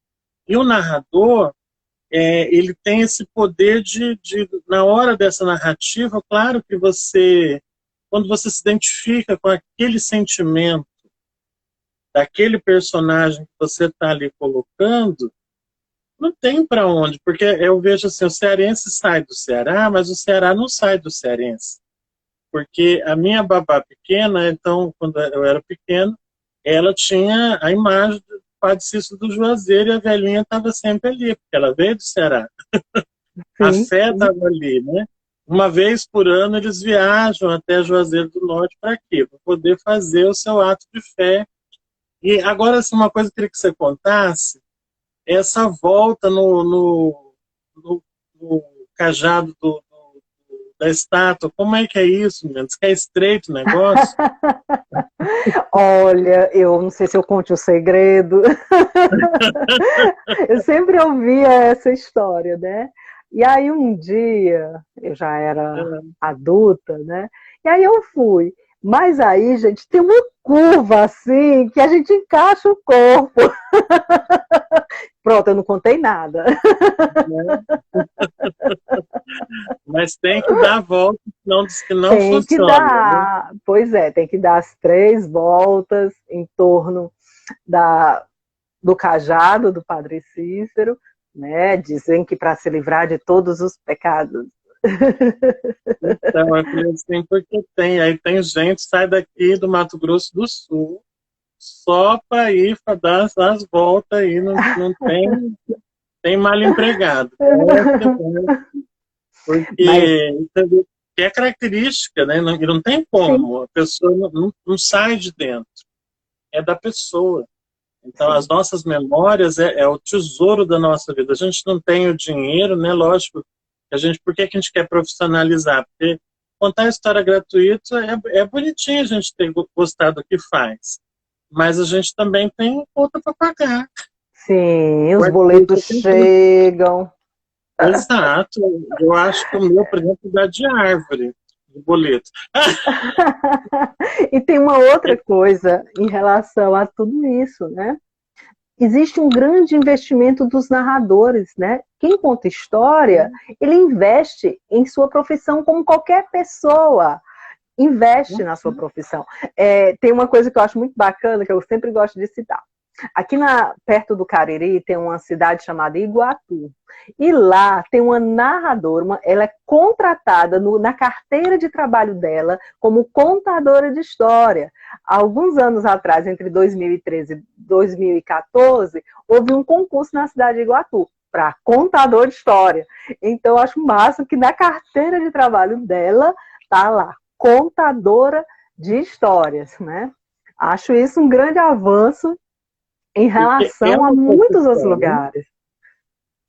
E o narrador, ele tem esse poder na hora dessa narrativa, claro que quando você se identifica com aquele sentimento daquele personagem que você está ali colocando, não tem para onde, porque eu vejo assim, o cearense sai do Ceará, mas o Ceará não sai do cearense. Porque a minha babá pequena, então, quando eu era pequeno, ela tinha a imagem Padre Cícero do Juazeiro, e a velhinha estava sempre ali, porque ela veio do Ceará. A Sim, fé sim. estava ali, né? Uma vez por ano eles viajam até Juazeiro do Norte para quê? Para poder fazer o seu ato de fé. E agora, assim, uma coisa que eu queria que você contasse, é essa volta no, no cajado da estátua. Como é que é isso, menino? Diz que é estreito o negócio? Olha, eu não sei se eu conto o segredo. Eu sempre ouvia essa história, né? E aí um dia, eu já era adulta, né? E aí eu fui. Mas aí, gente, tem uma curva assim que a gente encaixa o corpo. Pronto, eu não contei nada. Né? Mas tem que dar a volta, senão diz que não Tem que funciona. Né? dar, pois é, tem que dar as 3 voltas em torno da, do cajado do Padre Cícero, né? Dizem que para se livrar de todos os pecados. Então, eu falei assim, porque tem. Aí tem gente que sai daqui do Mato Grosso do Sul só para ir para dar as voltas aí, não tem mal empregado. Mas Porque entendeu? Que é característica, né? E não tem sim, como. A pessoa não sai de dentro. É da pessoa. Então, as sim, nossas memórias é o tesouro da nossa vida. A gente não tem o dinheiro, né? Lógico. Por que que a gente quer profissionalizar? Porque contar história gratuita é bonitinho a gente ter gostado do que faz. Mas a gente também tem conta para pagar. sim, O os artista boletos tem que... chegam. Exato. Eu acho que o meu, por exemplo, dá de árvore, de boleto. E tem uma outra coisa em relação a tudo isso, né? Existe um grande investimento dos narradores, né? Quem conta história, ele investe em sua profissão como qualquer pessoa investe na sua profissão. Tem uma coisa que eu acho muito bacana, que eu sempre gosto de citar. Aqui perto do Cariri tem uma cidade chamada Iguatu. E lá tem uma narradora, ela é contratada na carteira de trabalho dela como contadora de história. Há alguns anos atrás, entre 2013 e 2014, houve um concurso na cidade de Iguatu para contador de história. Então, eu acho massa que na carteira de trabalho dela tá lá, contadora de histórias, né? Acho isso um grande avanço em Porque é relação a uma muitos outros profissão, né? lugares.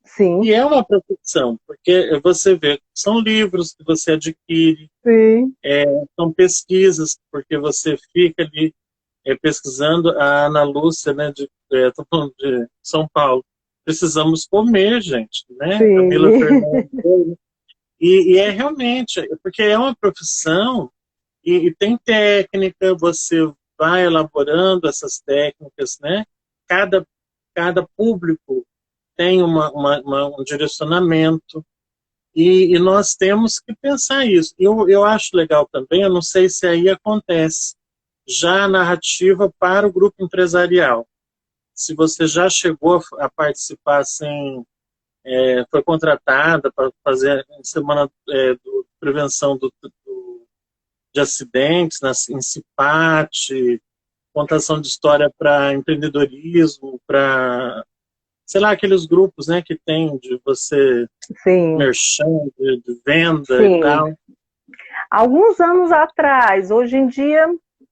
Sim, E é uma profissão, porque você vê, são livros que você adquire, sim, são pesquisas, porque você fica ali pesquisando. A Ana Lúcia, né, tô falando de São Paulo, precisamos comer, gente, né? Camila sim, Fernandes, e é realmente, porque é uma profissão e tem técnica, você vai elaborando essas técnicas, né? Cada, cada público tem um direcionamento e nós temos que pensar isso. Eu acho legal também, eu não sei se aí acontece, já a narrativa para o grupo empresarial. Se você já chegou a participar, assim, foi contratada para fazer em semana prevenção de acidentes em CIPAT, contação de história para empreendedorismo, para, sei lá, aqueles grupos, né, que tem de você sim, merchan, de venda e sim. tal. Alguns anos atrás, hoje em dia,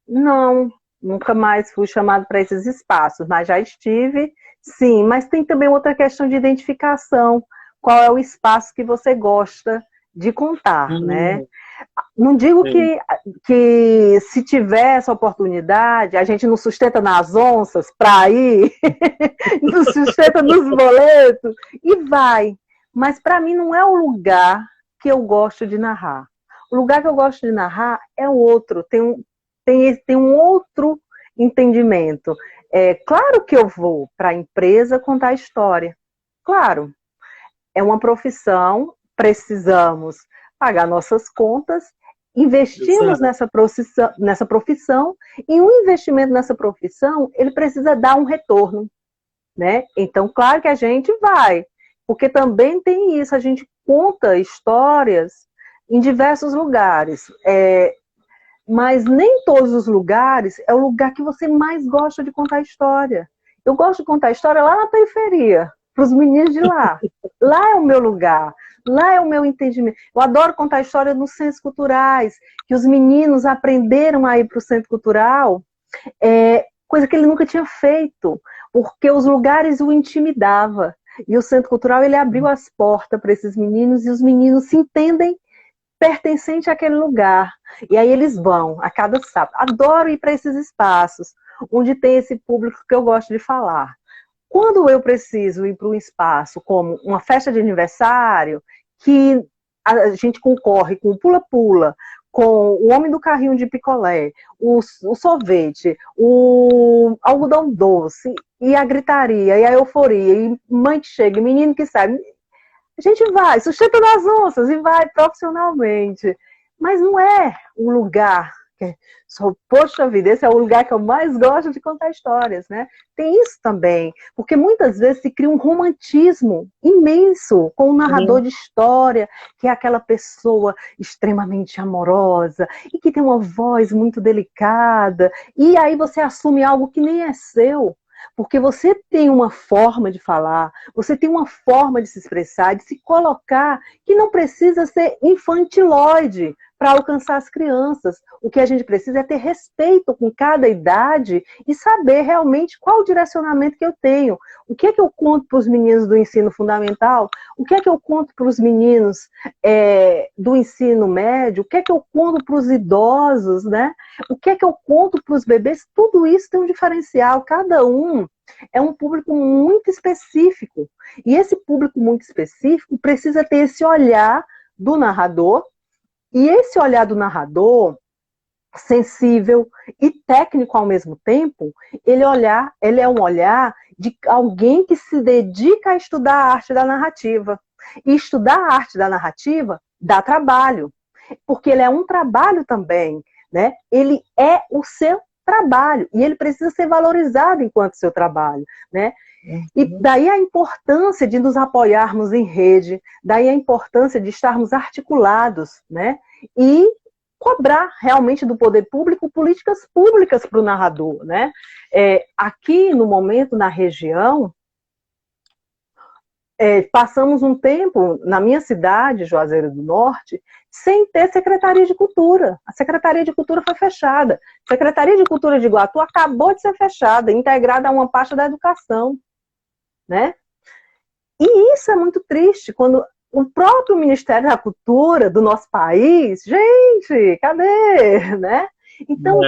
não, nunca mais fui chamado para esses espaços, mas já estive, sim. Mas tem também outra questão de identificação. Qual é o espaço que você gosta de contar, né? Hum, Não digo sim. que se tiver essa oportunidade, a gente não sustenta nas onças para ir, não sustenta nos boletos e vai. Mas para mim não é o lugar que eu gosto de narrar. O lugar que eu gosto de narrar é outro, tem um outro entendimento. É claro que eu vou para a empresa contar a história. Claro, é uma profissão, precisamos pagar nossas contas, investimos Exato. nessa profissão e um investimento nessa profissão, ele precisa dar um retorno, né? Então, claro que a gente vai, porque também tem isso, a gente conta histórias em diversos lugares, mas nem todos os lugares é o lugar que você mais gosta de contar história. Eu gosto de contar história lá na periferia, para os meninos de lá. Lá é o meu lugar, lá é o meu entendimento. Eu adoro contar história nos centros culturais, que os meninos aprenderam a ir para o centro cultural, coisa que ele nunca tinha feito, porque os lugares o intimidavam. E o centro cultural, ele abriu as portas para esses meninos, e os meninos se entendem pertencente àquele lugar. E aí eles vão a cada sábado. Adoro ir para esses espaços, onde tem esse público que eu gosto de falar. Quando eu preciso ir para um espaço como uma festa de aniversário, que a gente concorre com o pula-pula, com o homem do carrinho de picolé, o sorvete, o algodão doce, e a gritaria, e a euforia, e mãe que chega, menino que sai, a gente vai, sustenta das onças e vai profissionalmente. Mas não é um lugar que só, poxa vida, esse é o lugar que eu mais gosto de contar histórias, né? Tem isso também, porque muitas vezes se cria um romantismo imenso com o narrador de história, que é aquela pessoa extremamente amorosa e que tem uma voz muito delicada, e aí você assume algo que nem é seu. Porque você tem uma forma de falar, você tem uma forma de se expressar, de se colocar, que não precisa ser infantilóide para alcançar as crianças. O que a gente precisa é ter respeito com cada idade e saber realmente qual o direcionamento que eu tenho. O que é que eu conto para os meninos do ensino fundamental? O que é que eu conto para os meninos do ensino médio? O que é que eu conto para os idosos, né? O que é que eu conto para os bebês? Tudo isso tem um diferencial. Cada um é um público muito específico. E esse público muito específico precisa ter esse olhar do narrador. E esse olhar do narrador, sensível e técnico ao mesmo tempo, ele é um olhar de alguém que se dedica a estudar a arte da narrativa. E estudar a arte da narrativa dá trabalho, porque ele é um trabalho também, né? Ele é o seu trabalho e ele precisa ser valorizado enquanto seu trabalho, né? E daí a importância de nos apoiarmos em rede, daí a importância de estarmos articulados, né? E cobrar realmente do poder público políticas públicas para o narrador, né? Aqui, no momento, na região, passamos um tempo, na minha cidade, Juazeiro do Norte, sem ter Secretaria de Cultura. A Secretaria de Cultura foi fechada. A Secretaria de Cultura de Iguatu acabou de ser fechada, integrada a uma pasta da educação, né? E isso é muito triste, quando o próprio Ministério da Cultura do nosso país, gente, cadê, né? Então,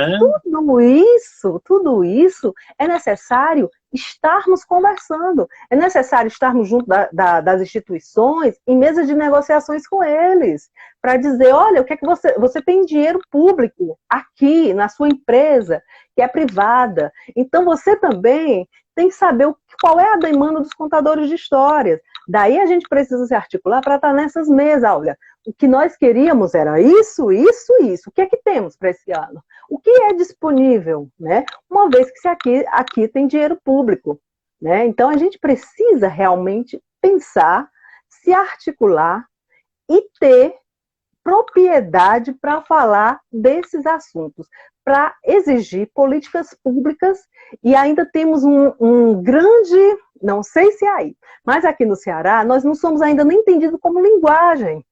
tudo isso é necessário estarmos conversando, é necessário estarmos junto das instituições em mesas de negociações com eles, para dizer, olha, o que é que você tem dinheiro público aqui na sua empresa, que é privada, então você também tem que saber qual é a demanda dos contadores de histórias. Daí a gente precisa se articular para estar nessas mesas. Olha, o que nós queríamos era isso, isso, isso. O que é que temos para esse ano? O que é disponível, né? Uma vez que aqui tem dinheiro público, né? Então a gente precisa realmente pensar, se articular e ter propriedade para falar desses assuntos, para exigir políticas públicas. E ainda temos um grande, não sei se é aí, mas aqui no Ceará, nós não somos ainda nem entendidos como linguagem.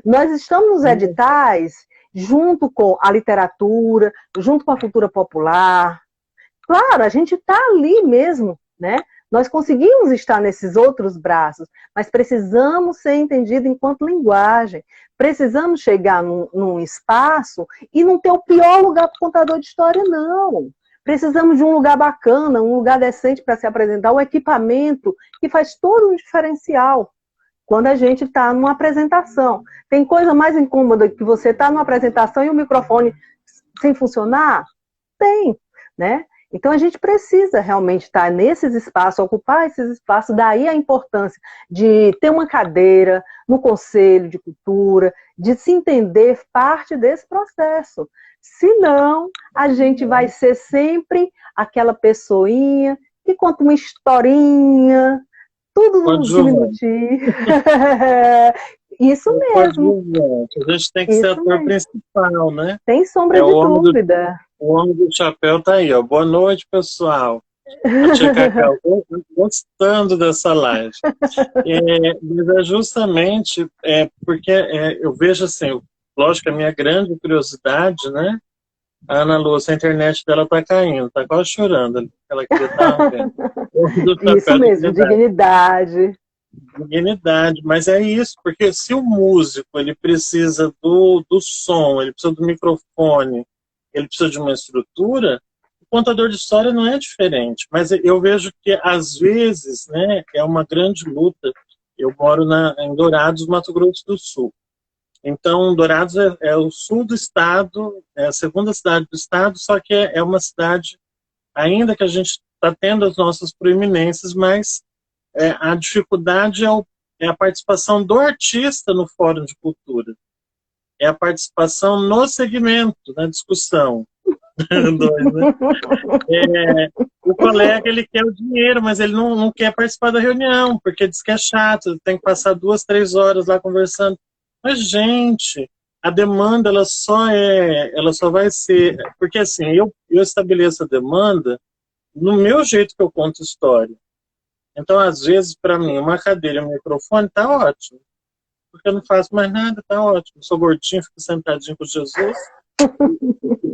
Nós estamos nos editais, junto com a literatura, junto com a cultura popular. Claro, a gente está ali mesmo, né? Nós conseguimos estar nesses outros braços, mas precisamos ser entendidos enquanto linguagem. Precisamos chegar num espaço e não ter o pior lugar para o contador de história, não. Precisamos de um lugar bacana, um lugar decente para se apresentar, um equipamento que faz todo um diferencial quando a gente está numa apresentação. Tem coisa mais incômoda que você estar numa apresentação e o microfone sem funcionar? Tem, né? Então a gente precisa realmente estar nesses espaços, ocupar esses espaços, daí a importância de ter uma cadeira no Conselho de Cultura, de se entender parte desse processo. Senão, a gente vai ser sempre aquela pessoinha que conta uma historinha, tudo num diminutinho. Isso mesmo. A gente tem que ser ator principal, né? Sem sombra de dúvida. O homem do chapéu tá aí, ó. Boa noite, pessoal. A tia Cacau, gostando dessa live. Mas é justamente porque eu vejo assim, lógico, a minha grande curiosidade, né? A Ana Lúcia, a internet dela tá caindo, tá quase chorando ali, ela queria estar vendo. Do Isso chapéu, mesmo, dignidade. dignidade. Dignidade, mas é isso, porque se o músico ele precisa do som, ele precisa do microfone, ele precisa de uma estrutura, o contador de história não é diferente. Mas eu vejo que, às vezes, né, é uma grande luta. Eu moro em Dourados, Mato Grosso do Sul. Então, Dourados é o sul do estado, é a segunda cidade do estado, só que é uma cidade, ainda que a gente está tendo as nossas proeminências, mas a dificuldade é a participação do artista no Fórum de Cultura. É a participação no segmento, na discussão. Dois, né? O colega, ele quer o dinheiro, mas ele não quer participar da reunião, porque diz que é chato, tem que passar 2, 3 horas lá conversando. Mas, gente, a demanda, ela só vai ser... Porque, assim, eu estabeleço a demanda no meu jeito que eu conto história. Então, às vezes, para mim, uma cadeira e um microfone tá ótimo. Porque eu não faço mais nada, tá ótimo. Sou gordinho, fico sentadinho com Jesus e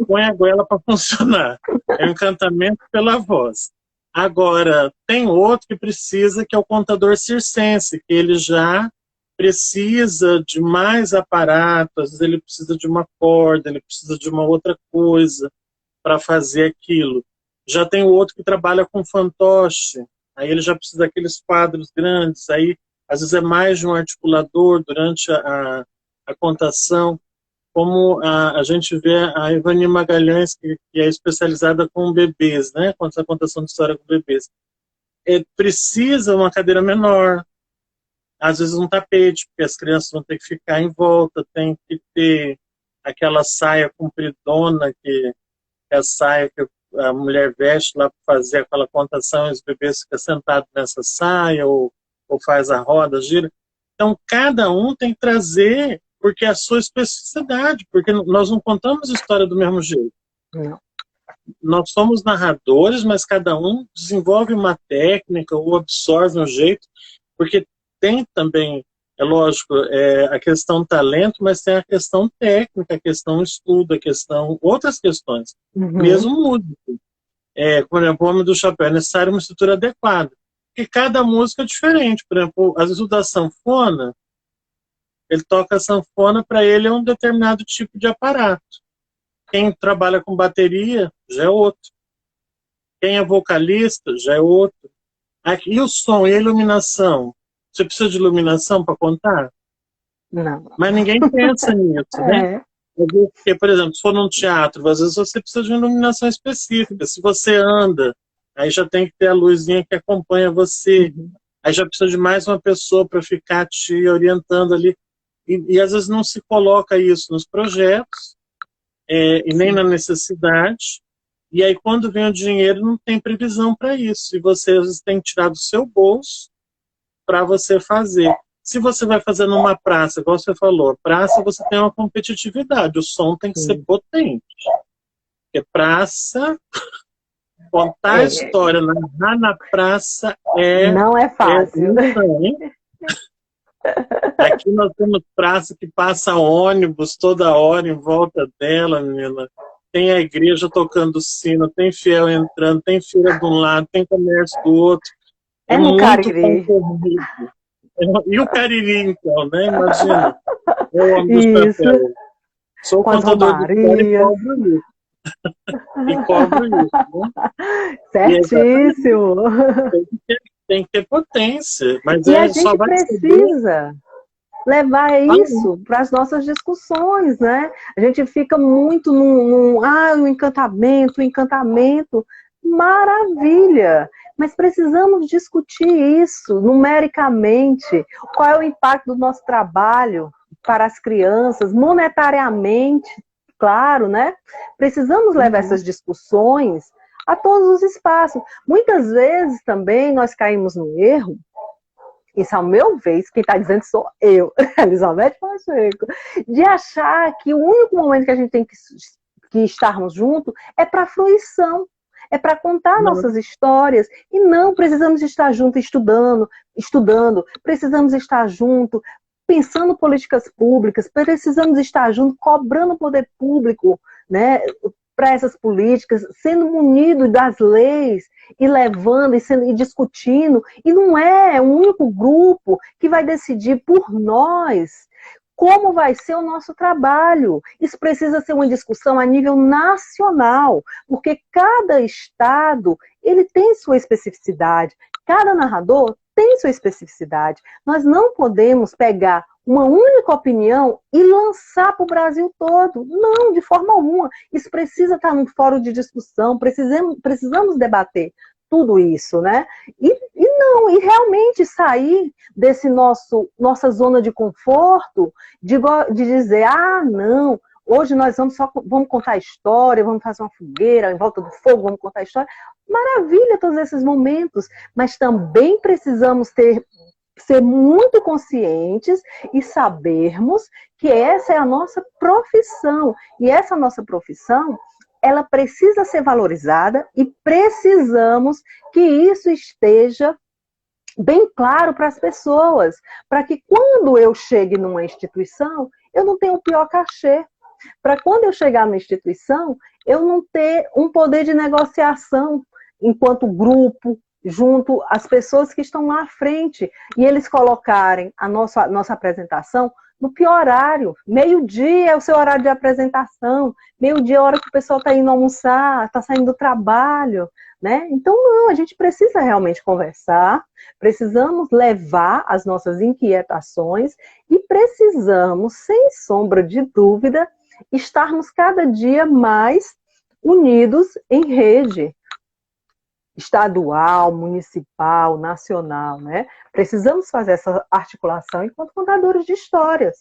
põe a goela para funcionar. É um encantamento pela voz. Agora, tem outro que precisa, que é o contador circense, que ele já precisa de mais aparato, às vezes ele precisa de uma corda, ele precisa de uma outra coisa para fazer aquilo. Já tem o outro que trabalha com fantoche, aí ele já precisa daqueles quadros grandes, aí às vezes é mais de um articulador durante a contação, como a gente vê a Ivani Magalhães, que é especializada com bebês, né, com essa contação de história com bebês. Precisa uma cadeira menor, às vezes um tapete, porque as crianças vão ter que ficar em volta, tem que ter aquela saia compridona, que é a saia que a mulher veste lá para fazer aquela contação e os bebês ficam sentados nessa saia ou faz a roda, gira. Então, cada um tem que trazer, porque é a sua especificidade, porque nós não contamos história do mesmo jeito. Não. Nós somos narradores, mas cada um desenvolve uma técnica ou absorve um jeito, porque tem também, é lógico, a questão talento, mas tem a questão técnica, a questão estudo, a questão outras questões. Mesmo músico. Por exemplo, o Homem do Chapéu, é necessário uma estrutura adequada. Porque cada música é diferente. Por exemplo, às vezes o da sanfona, ele toca a sanfona, para ele é um determinado tipo de aparato. Quem trabalha com bateria já é outro. Quem é vocalista já é outro. E o som e a iluminação? Você precisa de iluminação para contar? Não. Mas ninguém pensa nisso, né? Porque, por exemplo, se for num teatro, às vezes você precisa de uma iluminação específica. Se você anda, aí já tem que ter a luzinha que acompanha você. Aí já precisa de mais uma pessoa para ficar te orientando ali. E às vezes não se coloca isso nos projetos, e nem na necessidade. E aí, quando vem o dinheiro, não tem previsão para isso. E você, às vezes, tem que tirar do seu bolso para você fazer. Se você vai fazer numa praça, igual você falou, praça você tem uma competitividade, o som tem que ser potente. Porque praça, contar a história, narrar na praça não é fácil. Aqui nós temos praça que passa ônibus toda hora em volta dela, menina. Tem a igreja tocando sino, tem fiel entrando, tem feira de um lado, tem comércio do outro. É no Cariri. E o Cariri, então, né? Imagina. Eu amo do chapéu. Sou contador de história e cobro isso. E cobro isso, né? Certíssimo. Tem que ter potência. Mas e a gente precisa levar isso para as nossas discussões, né? A gente fica muito o encantamento, maravilha, mas precisamos discutir isso numericamente, qual é o impacto do nosso trabalho para as crianças, monetariamente, claro, né? Precisamos levar essas discussões a todos os espaços. Muitas vezes também nós caímos no erro, isso ao meu ver, quem está dizendo sou eu, Elizabeth Pacheco, de achar que o único momento que a gente tem que estarmos juntos é para fruição, é para contar Não. nossas histórias, e não precisamos estar juntos estudando, precisamos estar juntos pensando políticas públicas, precisamos estar juntos cobrando o poder público, né, para essas políticas, sendo munido das leis e levando e discutindo, e não é um único grupo que vai decidir por nós como vai ser o nosso trabalho. Isso precisa ser uma discussão a nível nacional, porque cada estado ele tem sua especificidade, cada narrador tem sua especificidade. Nós não podemos pegar uma única opinião e lançar para o Brasil todo. Não, de forma alguma. Isso precisa estar num fórum de discussão, precisamos debater tudo isso, né? E realmente sair desse nossa zona de conforto, de dizer, não, hoje nós vamos contar a história, vamos fazer uma fogueira em volta do fogo, vamos contar a história. Maravilha todos esses momentos, mas também precisamos ser muito conscientes e sabermos que essa é a nossa profissão. E essa nossa profissão, ela precisa ser valorizada e precisamos que isso esteja bem claro para as pessoas, para que quando eu chegue numa instituição, eu não tenha o pior cachê. Para quando eu chegar na instituição, eu não ter um poder de negociação enquanto grupo, junto às pessoas que estão lá à frente, e eles colocarem a nossa apresentação no pior horário. Meio-dia é o seu horário de apresentação, meio-dia é a hora que o pessoal está indo almoçar, está saindo do trabalho, né? Então, não, a gente precisa realmente conversar, precisamos levar as nossas inquietações e precisamos, sem sombra de dúvida, estarmos cada dia mais unidos em rede estadual, municipal, nacional, né? Precisamos fazer essa articulação enquanto contadores de histórias.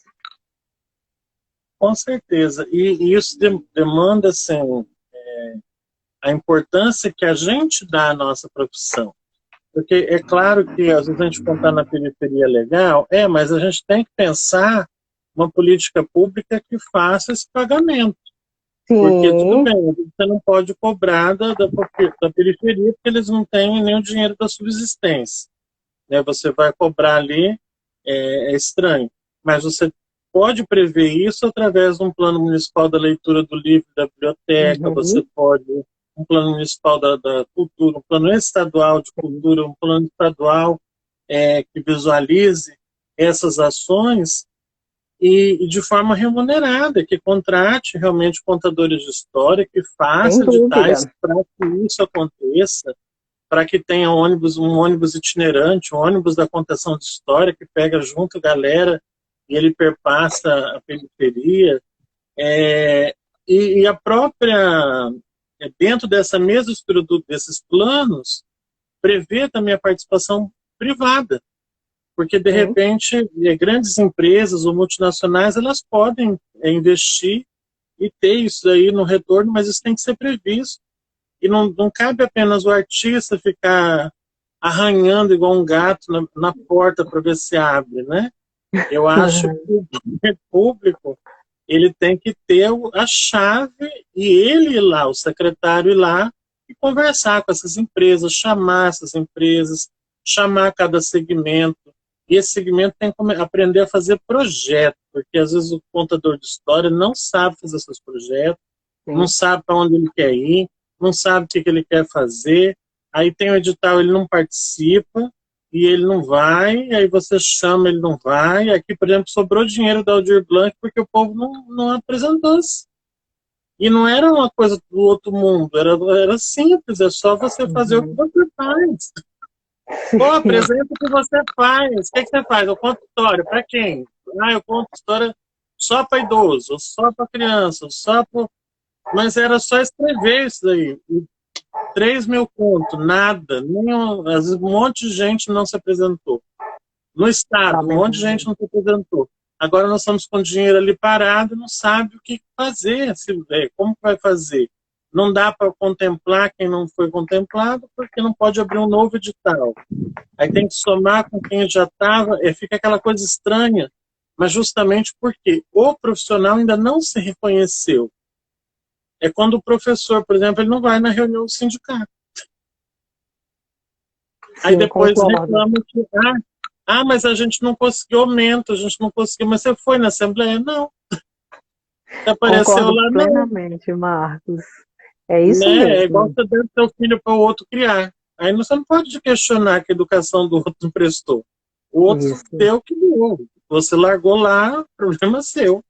Com certeza. E isso demanda, assim, a importância que a gente dá à nossa profissão. Porque é claro que às vezes a gente contar na periferia legal, mas a gente tem que pensar uma política pública que faça esse pagamento. Sim. Porque tudo bem, você não pode cobrar da periferia, porque eles não têm nem o dinheiro da subsistência. Né? Você vai cobrar ali, é estranho. Mas você pode prever isso através de um plano municipal da leitura do livro, da biblioteca, você pode, um plano municipal da cultura, um plano estadual de cultura, um plano estadual que visualize essas ações e de forma remunerada, que contrate realmente contadores de história, que faça editais para que isso aconteça, para que tenha um ônibus itinerante, um ônibus da contação de história, que pega junto a galera e ele perpassa a periferia. E a própria, dentro dessa mesma estrutura desses planos, prevê também a participação privada. Porque, de repente, grandes empresas ou multinacionais, elas podem investir e ter isso aí no retorno, mas isso tem que ser previsto. E não cabe apenas o artista ficar arranhando igual um gato na porta para ver se abre, né? Eu acho que o poder público ele tem que ter a chave e ele ir lá, o secretário ir lá e conversar com essas empresas, chamar essas empresas, chamar cada segmento. E esse segmento tem que aprender a fazer projeto, porque às vezes o contador de história não sabe fazer seus projetos, não sabe para onde ele quer ir, não sabe o que ele quer fazer, aí tem o edital, ele não participa, e ele não vai, aí você chama, ele não vai. Aqui, por exemplo, sobrou dinheiro da Aldir Blanc porque o povo não apresentou-se. E não era uma coisa do outro mundo, era simples, é só você fazer o que você faz. Pô, apresenta o que você faz. O que você faz? Eu conto história. Para quem? Eu conto história só para idoso, só para criança, só para... Mas era só escrever isso daí. 3.000 contos, nada. Às vezes um monte de gente não se apresentou. No estado, um monte de gente não se apresentou. Agora nós estamos com dinheiro ali parado, não sabe o que fazer, como vai fazer. Não dá para contemplar quem não foi contemplado, porque não pode abrir um novo edital. Aí tem que somar com quem já estava, fica aquela coisa estranha, mas justamente porque o profissional ainda não se reconheceu. é quando o professor, por exemplo, ele não vai na reunião do sindicato. Aí Sim, depois concordo. reclama que, mas a gente não conseguiu aumento, a gente não conseguiu, mas você foi na Assembleia? Não. Você apareceu Concordo lá? Não. plenamente, Marcos. É isso Né? É igual mesmo. você dando seu filho para o outro criar. Aí você não pode questionar que a educação do outro não prestou. O outro Isso. deu que deu. Você largou lá, problema seu.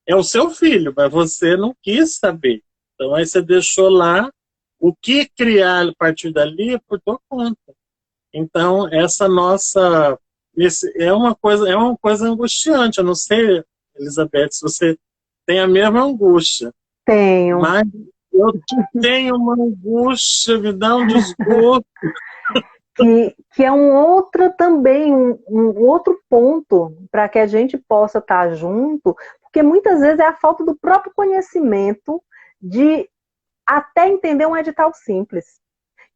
É o seu filho, mas você não quis saber. Então aí você deixou lá o que criar a partir dali é por tua conta. Então essa nossa é uma coisa angustiante. Eu não sei, Elizabeth, se você tem a mesma angústia, Tenho. mas eu tenho uma angústia, me dá um desgosto. Que é um outro também, um outro ponto para que a gente possa estar junto, porque muitas vezes é a falta do próprio conhecimento de até entender um edital simples.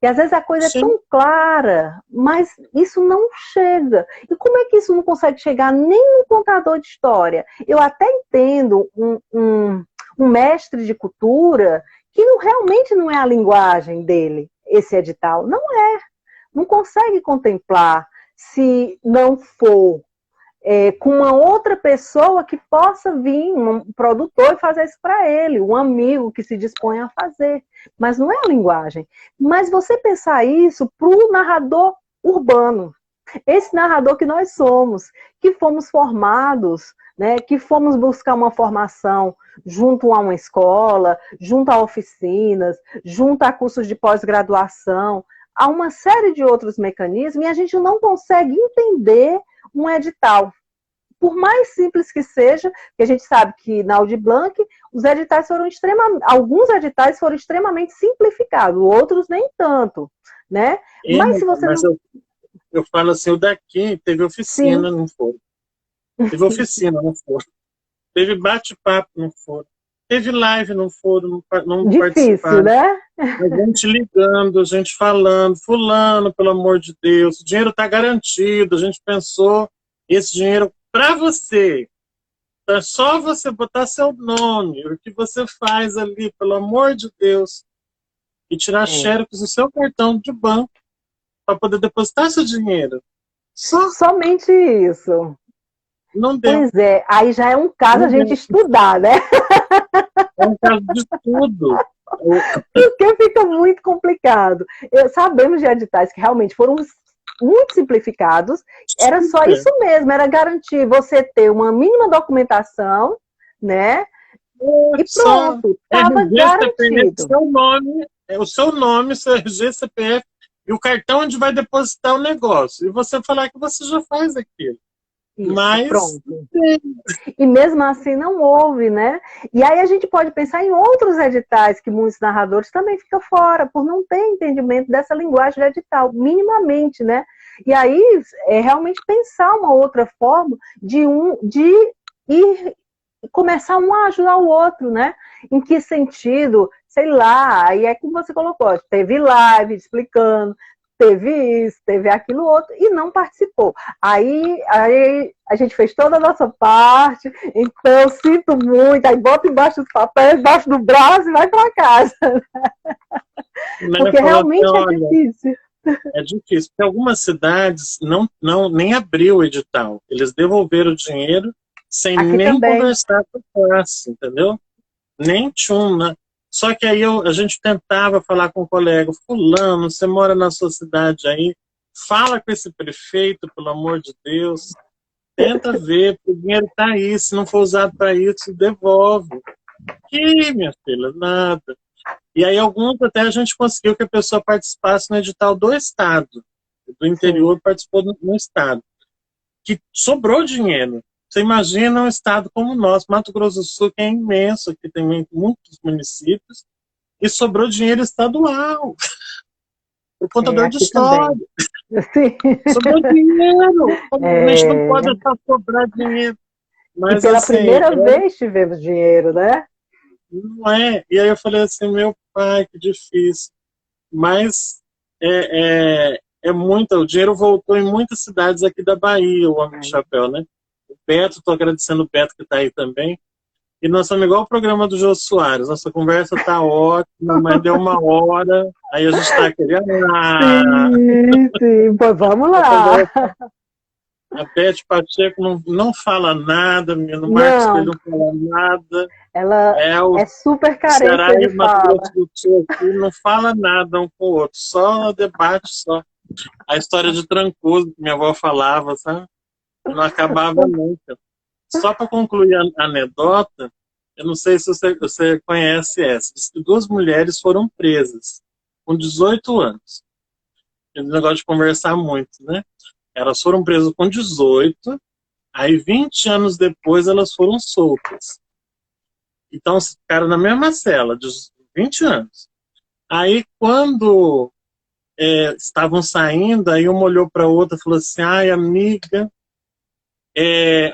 E às vezes a coisa é Sim, tão clara, mas isso não chega. E como é que isso não consegue chegar nem no contador de história? Eu até entendo um mestre de cultura que realmente não é a linguagem dele, esse edital. Não consegue contemplar se não for com uma outra pessoa que possa vir, um produtor, e fazer isso para ele, um amigo que se dispõe a fazer. Mas não é a linguagem. Mas você pensar isso para o narrador urbano, esse narrador que nós somos, que fomos formados, né, que fomos buscar uma formação junto a uma escola, junto a oficinas, junto a cursos de pós-graduação, há uma série de outros mecanismos e a gente não consegue entender um edital. Por mais simples que seja, que a gente sabe que na Audi Blanc os editais foram alguns editais foram extremamente simplificados, outros nem tanto, né? Mas se você mas não... eu falo assim, o daqui teve Sim, oficina, não foi. Teve oficina, não foi. Teve bate-papo, não foi. Teve live, não foram, não difícil, participaram. né? A gente ligando, a gente falando, fulano, pelo amor de Deus, o dinheiro está garantido, a gente pensou esse dinheiro para você. É só você botar seu nome, o que você faz ali, pelo amor de Deus, e tirar É. xerox do seu cartão de banco para poder depositar seu dinheiro. Só Somente isso. não deu. Pois é, aí já é um caso a Não gente deu. estudar, né? É um caso de tudo. Porque fica muito complicado. Sabemos de editais que realmente foram muito simplificados, era só Super. isso mesmo, era garantir você ter uma mínima documentação, né? E Só pronto, estava RG, CPF, garantido. seu nome, é o seu nome, seu RG, CPF e o cartão onde vai depositar o negócio. E você falar que você já faz aquilo. Isso, Mas pronto. E mesmo assim não houve, né? E aí a gente pode pensar em outros editais que muitos narradores também ficam fora, por não ter entendimento dessa linguagem de edital, minimamente, né? E aí é realmente pensar uma outra forma de ir começar um a ajudar o outro, né? Em que sentido? Sei lá, aí é como você colocou, teve live explicando, teve isso, teve aquilo outro, e não participou. Aí a gente fez toda a nossa parte, então sinto muito, aí bota embaixo dos papéis, embaixo do braço e vai para casa. né, Porque falou assim, realmente é olha, difícil. é difícil, porque algumas cidades nem abriu o edital. Eles devolveram o dinheiro sem Aqui nem também. conversar com a classe, entendeu? Nem tchum, né? Só que aí a gente tentava falar com o colega, fulano, você mora na sua cidade aí, fala com esse prefeito, pelo amor de Deus, tenta ver, porque o dinheiro está aí, se não for usado para isso, devolve. Que, minha filha, nada. E aí alguns até a gente conseguiu que a pessoa participasse no edital do Estado, do Sim. interior participou no Estado, que sobrou dinheiro. Você imagina um estado como o nosso, Mato Grosso do Sul, que é imenso, que tem muitos municípios, e sobrou dinheiro estadual, o contador de Aqui também. história. Sim. Sobrou dinheiro. A gente não pode É... deixar sobrar dinheiro. E Mas pela assim, primeira vez tivemos dinheiro, né? não é. E aí eu falei assim, meu pai, que difícil. Mas é muito, o dinheiro voltou em muitas cidades aqui da Bahia, o Homem de Chapéu, né? O Beto, estou agradecendo o Beto que está aí também. E nós somos igual o programa do Jô Soares. Nossa conversa tá ótima, mas deu 1 hora, aí a gente tá querendo. Sim, sim, pois vamos lá. A Beth Pacheco não fala nada, menino. O Marcos Não, Coelho não fala nada. ela É o é super Ceará carência e de o Mato Grosso fala. do Sul aqui não fala nada um com o outro, só debate, só. A história de Trancoso, que minha avó falava, sabe? Não acabava nunca. Só para concluir a anedota, eu não sei se você conhece essa. Diz que 2 mulheres foram presas com 18 anos. Esse negócio de conversar muito, né? Elas foram presas com 18, aí 20 anos depois elas foram soltas. Então ficaram na mesma cela, de 20 anos. Aí quando estavam saindo, aí uma olhou para a outra e falou assim: ai, amiga,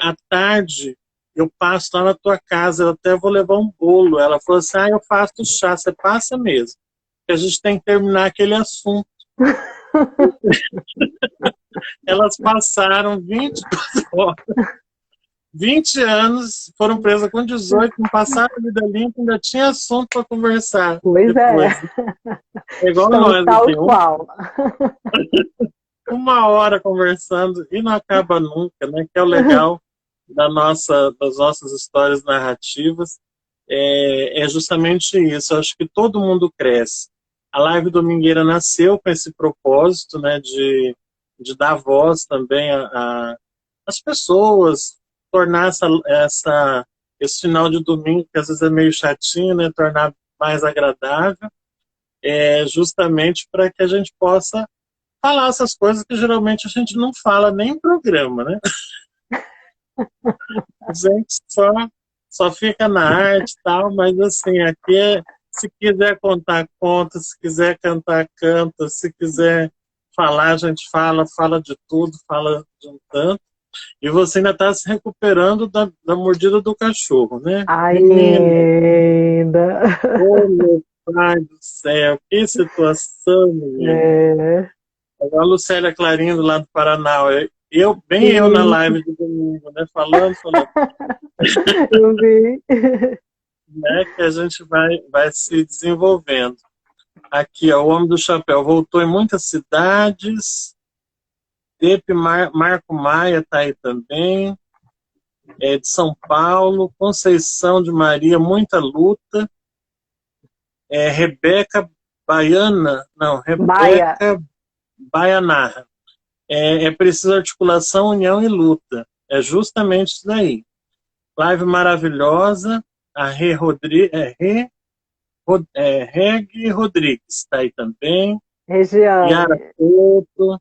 à tarde eu passo lá na tua casa, eu até vou levar um bolo. Ela falou assim: ah, eu faço o chá, você passa mesmo. Porque a gente tem que terminar aquele assunto. Elas passaram 20 anos, foram presas com 18, não passaram a vida limpa, ainda tinha assunto para conversar Pois é, depois. É igual estamos nós, tal assim, qual. 1 hora conversando e não acaba nunca, né? Que é o legal das nossas histórias narrativas. É justamente isso. Eu acho que todo mundo cresce. A Live Domingueira nasceu com esse propósito, né? De dar voz também às pessoas, tornar esse final de domingo, que às vezes é meio chatinho, né? Tornar mais agradável, justamente para que a gente possa falar essas coisas que geralmente a gente não fala nem em programa, né? A gente só fica na arte e tal, mas assim, aqui se quiser contar, conta, se quiser cantar, canta, se quiser falar, a gente fala de tudo, fala de um tanto. E você ainda está se recuperando da mordida do cachorro, né? Menina, Ainda. ô meu pai do céu, que situação, menina. É, Agora a Lucélia Clarindo lá do Paraná, bem eu na sim, live de domingo, né? Falando, eu vi. né? Que a gente vai se desenvolvendo. Aqui, ó, o Homem do Chapéu voltou em muitas cidades. Marco Maia está aí também. De São Paulo. Conceição de Maria, muita luta. Rebeca Baiana, não, Baia, Rebeca Baianarra. É preciso articulação, união e luta. É justamente isso daí. Live maravilhosa. A Reg Rodrigues está aí também. Yara Regiane. Couto.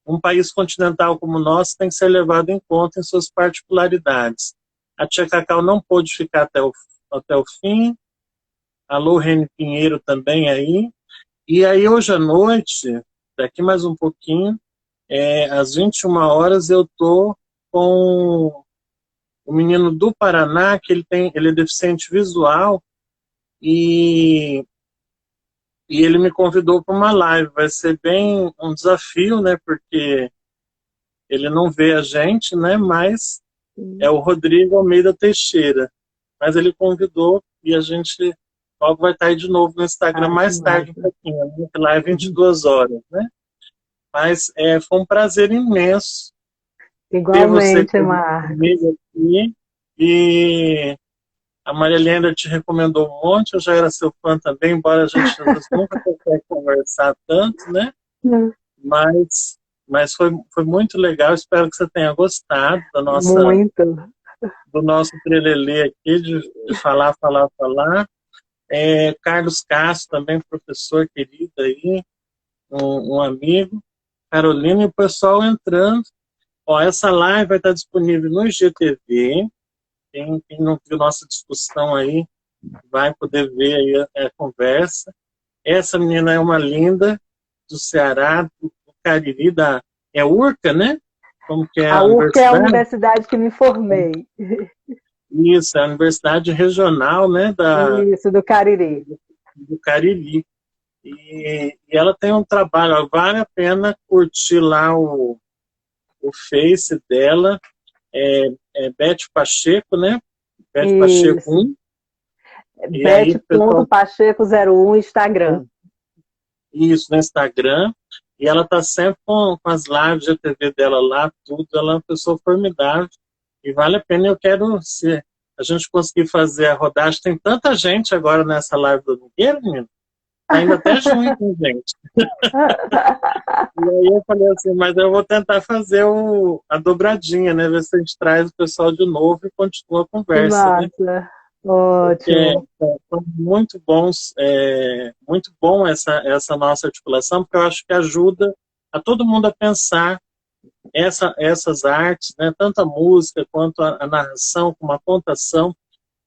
Um país continental como o nosso tem que ser levado em conta em suas particularidades. A Tia Cacau não pôde ficar até o fim. A Lorene Pinheiro também aí. E aí hoje à noite, daqui mais um pouquinho, às 21 horas, eu estou com o menino do Paraná, que ele é deficiente visual, e ele me convidou para uma live. Vai ser bem um desafio, né? Porque ele não vê a gente, né? Mas é o Rodrigo Almeida Teixeira. Mas ele convidou e a gente logo vai estar aí de novo no Instagram Ai, que mais tarde um massa. pouquinho, né? Que lá é 22 horas, né? Mas foi um prazer imenso ter você Igualmente, Marcos. comigo aqui. E a Maria Helena te recomendou um monte, eu já era seu fã também, embora a gente às vezes nunca consegue conversar tanto, né? Mas foi muito legal, espero que você tenha gostado Muito. do nosso trelelê aqui, de falar, falar, falar. Carlos Castro também, professor querido aí, um amigo. Carolina e o pessoal entrando. Ó, essa live vai estar disponível no IGTV. Quem não viu nossa discussão aí vai poder ver aí a conversa. Essa menina é uma linda do Ceará, do Cariri, é Urca, né? Como que é A a URCA é a universidade? universidade que me formei. Isso, é a Universidade Regional, né, Isso, do Cariri. do Cariri. E ela tem um trabalho, ó, vale a pena curtir lá o Face dela, Beth Pacheco, né? Beth Pacheco 1. E aí, pessoal, Beth.Pacheco01 Instagram. isso, no Instagram. E ela está sempre com as lives de TV dela lá, tudo. Ela é uma pessoa formidável. E vale a pena, eu quero, se a gente conseguir fazer a rodagem, tem tanta gente agora nessa live do Nogueira, menino, tá indo até junho com gente. E aí eu falei assim, mas eu vou tentar fazer a dobradinha, né, ver se a gente traz o pessoal de novo e continua a conversa, né? Ótimo. São muito bons, muito bom essa nossa articulação, porque eu acho que ajuda a todo mundo a pensar essas artes, né, tanto a música quanto a narração, como a contação,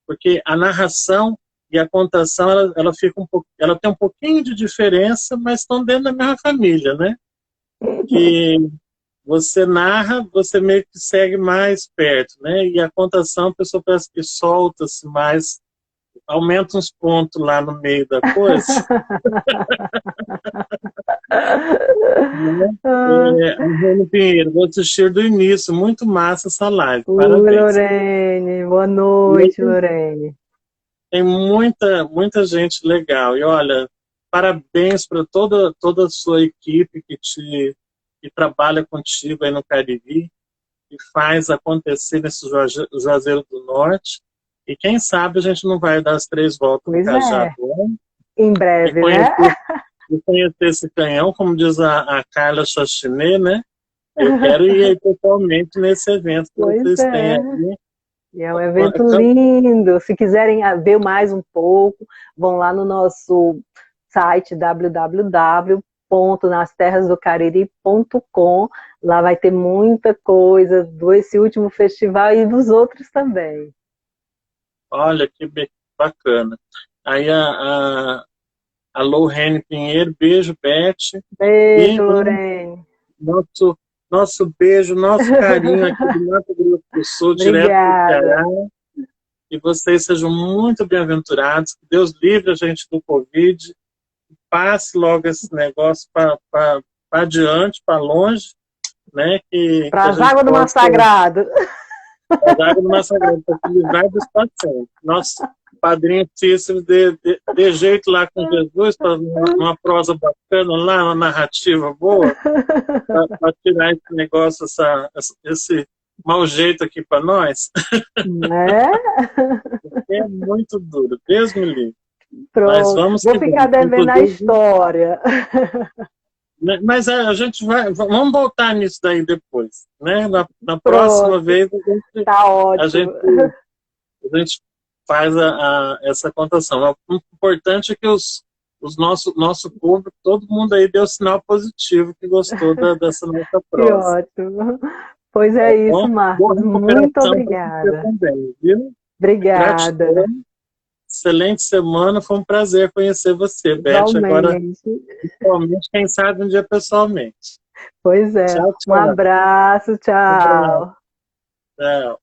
porque a narração e a contação ela fica ela tem um pouquinho de diferença, mas estão dentro da mesma família, né? Que você narra, você meio que segue mais perto, né? E a contação a pessoa parece que solta-se mais, aumenta uns pontos lá no meio da coisa. Antônio Pinheiro, vou assistir do início, muito massa essa live, parabéns. Lorene, boa noite, Lorene. Tem muita gente legal, e olha, parabéns para toda a sua equipe que trabalha contigo aí no Cariri, que faz acontecer nesse Juazeiro do Norte, e quem sabe a gente não vai dar as 3 voltas no Cajado. Em breve, né? E conhecer esse canhão, como diz a Carla Chachinet, né? Eu quero ir aí totalmente nesse evento que vocês têm aqui. E é um evento lindo. Se quiserem ver mais um pouco, vão lá no nosso site www.nasterrasdocariri.com. Lá vai ter muita coisa desse último festival e dos outros também. Olha que bacana. Aí a Lorene Pinheiro, beijo, Beth. Beijo, Lorene. Nosso beijo, nosso carinho aqui do Mato Grosso do Sul, direto do Ceará. Que vocês sejam muito bem-aventurados, que Deus livre a gente do Covid, passe logo esse negócio para adiante, para longe, né? Para as águas do Mar Sagrado. Para as águas do Mar Sagrado, para se livrar dos pacientes. Nosso padrinho Cícero de jeito lá com Jesus, para uma prosa bacana lá, uma narrativa boa, para tirar esse negócio, esse mau jeito aqui para nós. É muito duro, Deus me livre. Pronto, vou ficar devendo a história. Mas a gente vamos voltar nisso daí depois, né? Na próxima vez a gente faz essa contação. O importante é que nosso público, todo mundo aí deu sinal positivo que gostou dessa nossa prosa. Que ótimo. Pois é isso, Marcos. Muito obrigada. Também, viu? Obrigada. Gratidão. Excelente semana, foi um prazer conhecer você, Beth. Agora, principalmente, quem sabe um dia pessoalmente. Pois é. Tchau, tchau. Um abraço, tchau. Tchau.